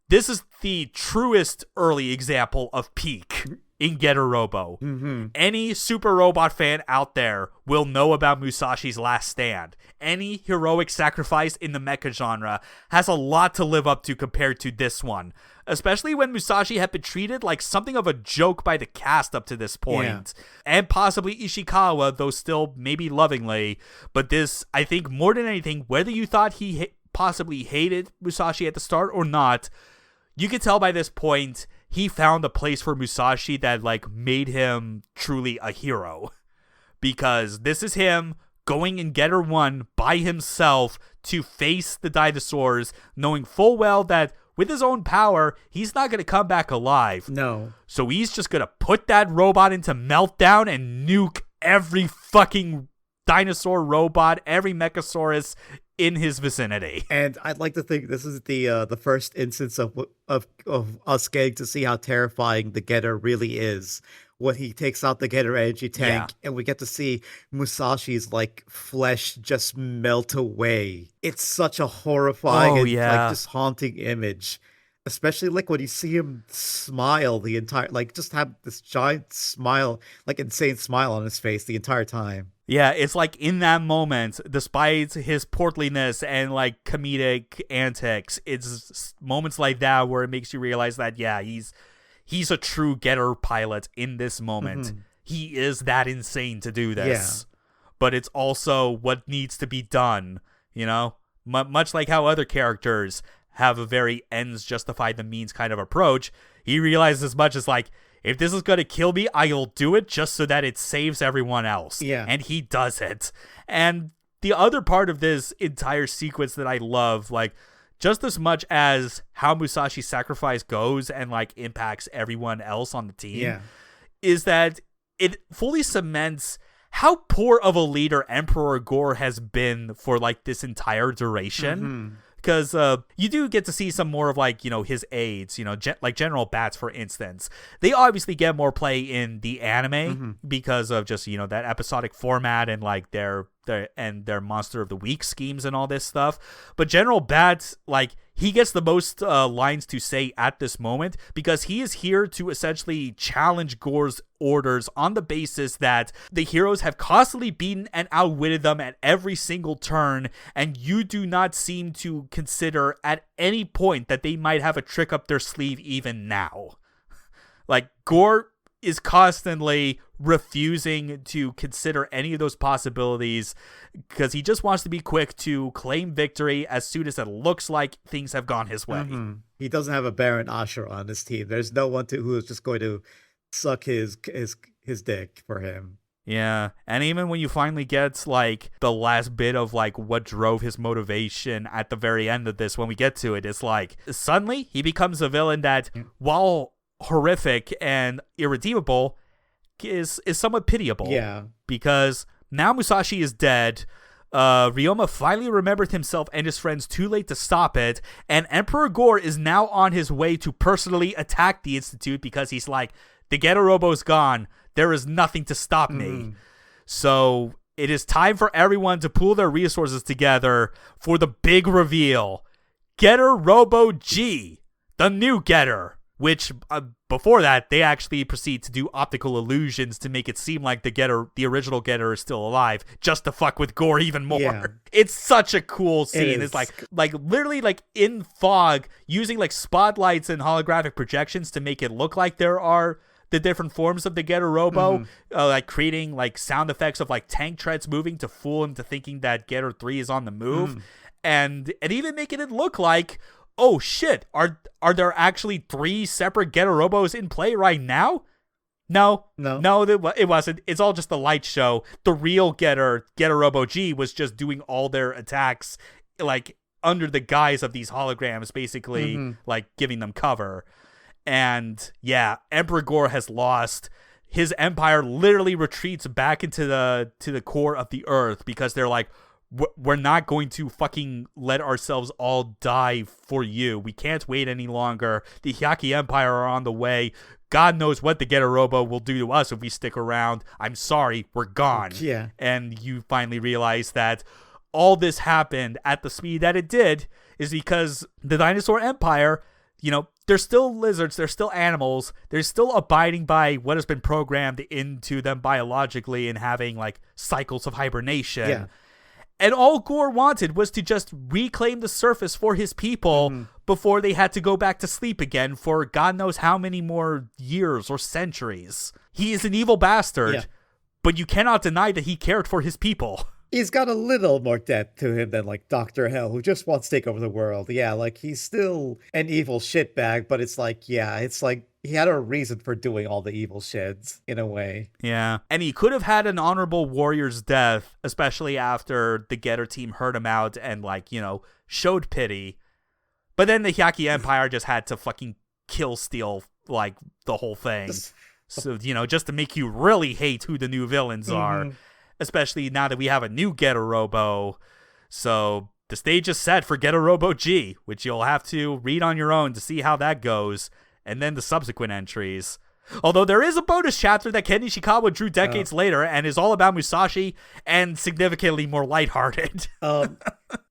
This is the truest early example of peak in Getter Robo. Mm-hmm. Any Super Robot fan out there will know about Musashi's last stand. Any heroic sacrifice in the mecha genre has a lot to live up to compared to this one, especially when Musashi had been treated like something of a joke by the cast up to this point. And possibly Ishikawa, though still maybe lovingly. But this, I think, more than anything, whether you thought he possibly hated Musashi at the start or not, you could tell by this point he found a place for Musashi that like made him truly a hero, because this is him going in Getter 1 by himself to face the dinosaurs, knowing full well that with his own power, he's not going to come back alive. No. So he's just going to put that robot into meltdown and nuke every fucking dinosaur robot, every Mechasaurus in his vicinity. And I'd like to think this is the first instance of us getting to see how terrifying the Getter really is when he takes out the Getter energy tank, and we get to see Musashi's like flesh just melt away. It's such a horrifying and like just haunting image. Especially like when you see him smile the entire, like just have this giant smile, like insane smile on his face the entire time. Yeah, it's like in that moment, despite his portliness and like comedic antics, it's moments like that where it makes you realize that, yeah, he's a true Getter pilot in this moment. Mm-hmm. He is that insane to do this. Yeah. But it's also what needs to be done, you know? Much like how other characters have a very ends justify the means kind of approach, he realizes as much as like, if this is going to kill me, I'll do it just so that it saves everyone else. Yeah. And he does it. And the other part of this entire sequence that I love, like, just as much as how Musashi's sacrifice goes and, like, impacts everyone else on the team, is that it fully cements how poor of a leader Emperor Gore has been for, like, this entire duration. Mm-hmm. Because you do get to see some more of, like, you know, his aides, you know, like General Bats, for instance. They obviously get more play in the anime because of just, you know, that episodic format and, like, their Monster of the Week schemes and all this stuff. But General Bats, like, he gets the most lines to say at this moment because he is here to essentially challenge Gore's orders on the basis that the heroes have constantly beaten and outwitted them at every single turn, and you do not seem to consider at any point that they might have a trick up their sleeve even now. Like, Gore is constantly refusing to consider any of those possibilities because he just wants to be quick to claim victory as soon as it looks like things have gone his way. Mm-hmm. He doesn't have a Baron Ashur on his team. There's no one who is just going to suck his dick for him. Yeah, and even when you finally get, like, the last bit of, like, what drove his motivation at the very end of this, when we get to it, it's like, suddenly he becomes a villain that, while horrific and irredeemable, is somewhat pitiable. Yeah. Because now Musashi is dead, Ryoma finally remembered himself and his friends too late to stop it, and Emperor Gore is now on his way to personally attack the Institute because he's like, the Getter Robo's gone, there is nothing to stop me. So it is time for everyone to pool their resources together for the big reveal. Getter Robo G, the new Getter. Which, before that, they actually proceed to do optical illusions to make it seem like the original Getter is still alive, just to fuck with Gore even more. Yeah. It's such a cool scene. It's like literally like in fog, using like spotlights and holographic projections to make it look like there are the different forms of the Getter Robo, like creating like sound effects of like tank treads moving to fool him to thinking that Getter 3 is on the move, and even making it look like, oh shit, are there actually 3 separate Getter Robos in play right now? No, it wasn't. It's all just a light show. The real Getter Robo G, was just doing all their attacks like under the guise of these holograms, basically like giving them cover. And yeah, Emperor Gore has lost. His empire literally retreats back into the core of the earth because they're like, we're not going to fucking let ourselves all die for you. We can't wait any longer. The Hyaki Empire are on the way. God knows what the Getter Robo will do to us if we stick around. I'm sorry, we're gone. Yeah. And you finally realize that all this happened at the speed that it did is because the Dinosaur Empire they're still lizards, they're still animals, they're still abiding by what has been programmed into them biologically and having, like, cycles of hibernation. Yeah. And all Gore wanted was to just reclaim the surface for his people before they had to go back to sleep again for God knows how many more years or centuries. He is an evil bastard, but you cannot deny that he cared for his people. He's got a little more depth to him than, like, Dr. Hell, who just wants to take over the world. Yeah, like, he's still an evil shitbag, but it's like, he had a reason for doing all the evil shits, in a way. Yeah, and he could have had an honorable warrior's death, especially after the Getter team heard him out and, like, showed pity. But then the Hyaki Empire just had to fucking steal, like, the whole thing. So, just to make you really hate who the new villains are. Especially now that we have a new Getter Robo. So the stage is set for Getter Robo G, which you'll have to read on your own to see how that goes, and then the subsequent entries. Although there is a bonus chapter that Ken Ishikawa drew decades later and is all about Musashi and significantly more lighthearted.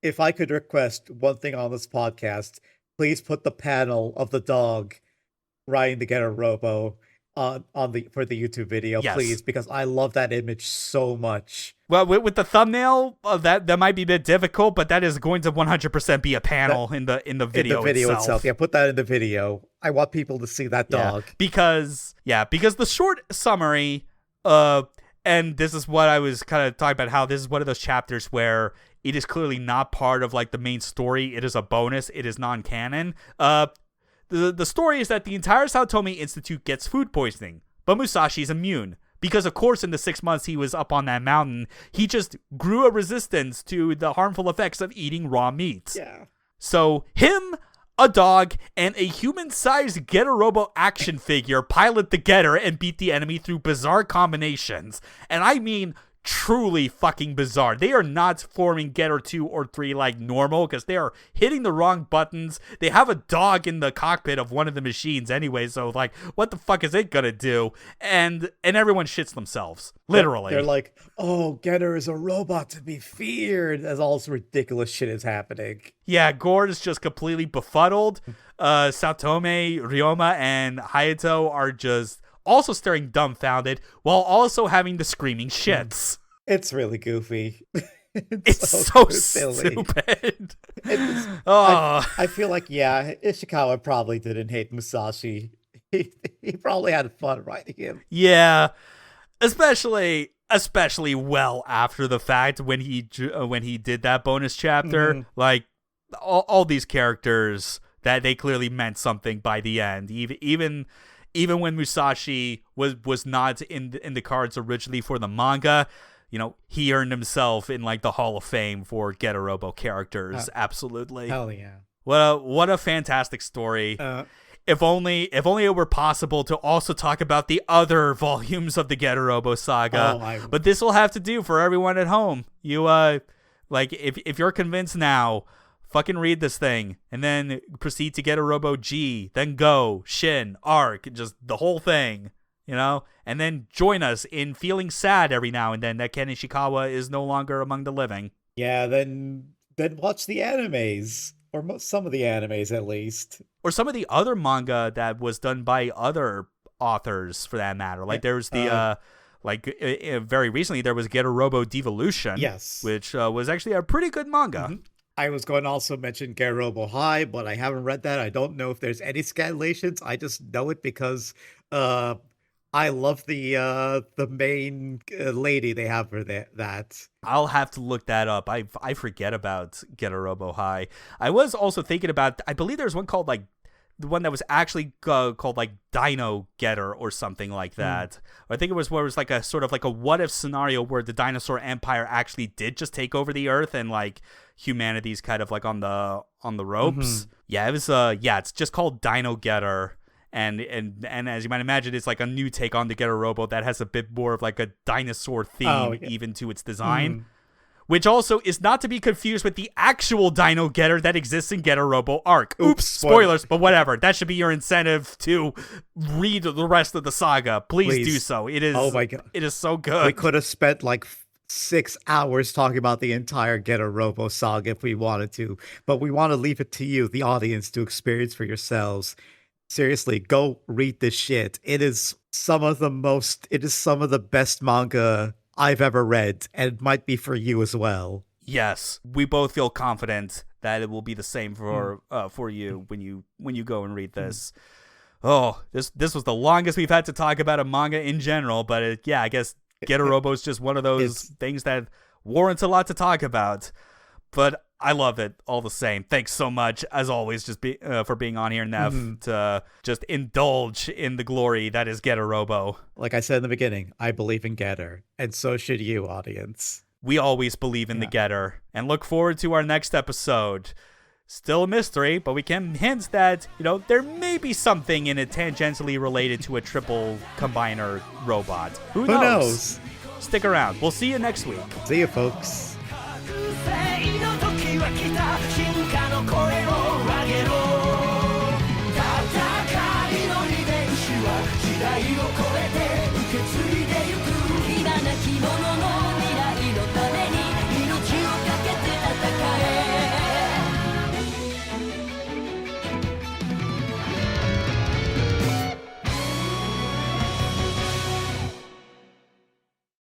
If I could request one thing on this podcast, please put the panel of the dog riding the Getter Robo for the YouTube video, please, because I love that image so much. Well, with the thumbnail, that might be a bit difficult, but that is going to 100% be a panel in the video itself. Yeah, put that in the video. I want people to see that dog. Because the short summary, and this is what I was kind of talking about, how this is one of those chapters where it is clearly not part of, like, the main story. It is a bonus. It is non-canon. The story is that the entire Saotome Institute gets food poisoning, but Musashi's immune. Because, of course, in the 6 months he was up on that mountain, he just grew a resistance to the harmful effects of eating raw meat. Yeah. So, him, a dog, and a human-sized Getter Robo action figure pilot the Getter and beat the enemy through bizarre combinations. And I mean truly fucking bizarre. They are not forming Getter 2 or 3 like normal, because they are hitting the wrong buttons. They have a dog in the cockpit of one of the machines anyway, so, like, what the fuck is it gonna do? And everyone shits themselves. Literally. They're like, oh, Getter is a robot to be feared, as all this ridiculous shit is happening. Yeah, Gord is just completely befuddled. Saotome, Ryoma, and Hayato are just also staring dumbfounded while also having the screaming shits. It's really goofy. It's so stupid. I feel like, Ishikawa probably didn't hate Musashi. He probably had fun writing him. Yeah, especially well after the fact when he did that bonus chapter. Like, all these characters, that they clearly meant something by the end. Even when Musashi was not in the cards originally for the manga, he earned himself in, like, the Hall of Fame for Getter Robo characters. Absolutely. Hell yeah. What a fantastic story. If only it were possible to also talk about the other volumes of the Getter Robo saga. But this will have to do for everyone at home. You if you're convinced now, fucking read this thing, and then proceed to Getter Robo G, then Go, Shin, Arc, just the whole thing, and then join us in feeling sad every now and then that Ken Ishikawa is no longer among the living. Yeah, then watch the animes, or some of the animes at least. Or some of the other manga that was done by other authors, for that matter. Like, there's the... very recently, there was Getter Robo Devolution. Yes. Which was actually a pretty good manga. I was going to also mention Getter Robo High, but I haven't read that. I don't know if there's any scanlations. I just know it because I love the main lady they have for that. I'll have to look that up. I forget about Getter Robo High. I was also thinking about, I believe there's one called, like, the one that was actually called, like, Dino Getter or something like that. I think it was where it was like a sort of like a what if scenario where the dinosaur empire actually did just take over the earth and, like, humanity's kind of, like, on the ropes. Yeah, it was it's just called Dino Getter. And as you might imagine, it's like a new take on the Getter Robo that has a bit more of, like, a dinosaur theme even to its design. Which also is not to be confused with the actual Dino Getter that exists in Getter Robo Arc. Oops, spoilers, but whatever. That should be your incentive to read the rest of the saga. Please do so. It is. Oh my god, it is so good. We could have spent like 6 hours talking about the entire Get a Robo saga if we wanted to, but we want to leave it to you, the audience, to experience for yourselves. Seriously, go read this shit. It is some of the best manga I've ever read, and might be for you as well. Yes, we both feel confident that it will be the same for you when you go and read this. Oh, this was the longest we've had to talk about a manga in general, but I guess Get a Robo is just one of those things that warrants a lot to talk about. But I love it all the same. Thanks so much, as always, just for being on here, Nev, to just indulge in the glory that is Get a Robo. Like I said in the beginning, I believe in Getter, and so should you, audience. We always believe in the Getter, and look forward to our next episode. Still a mystery, but we can hint that, there may be something in it tangentially related to a triple combiner robot. Who knows? Stick around. We'll see you next week. See you, folks. 覚醒の時は来た進化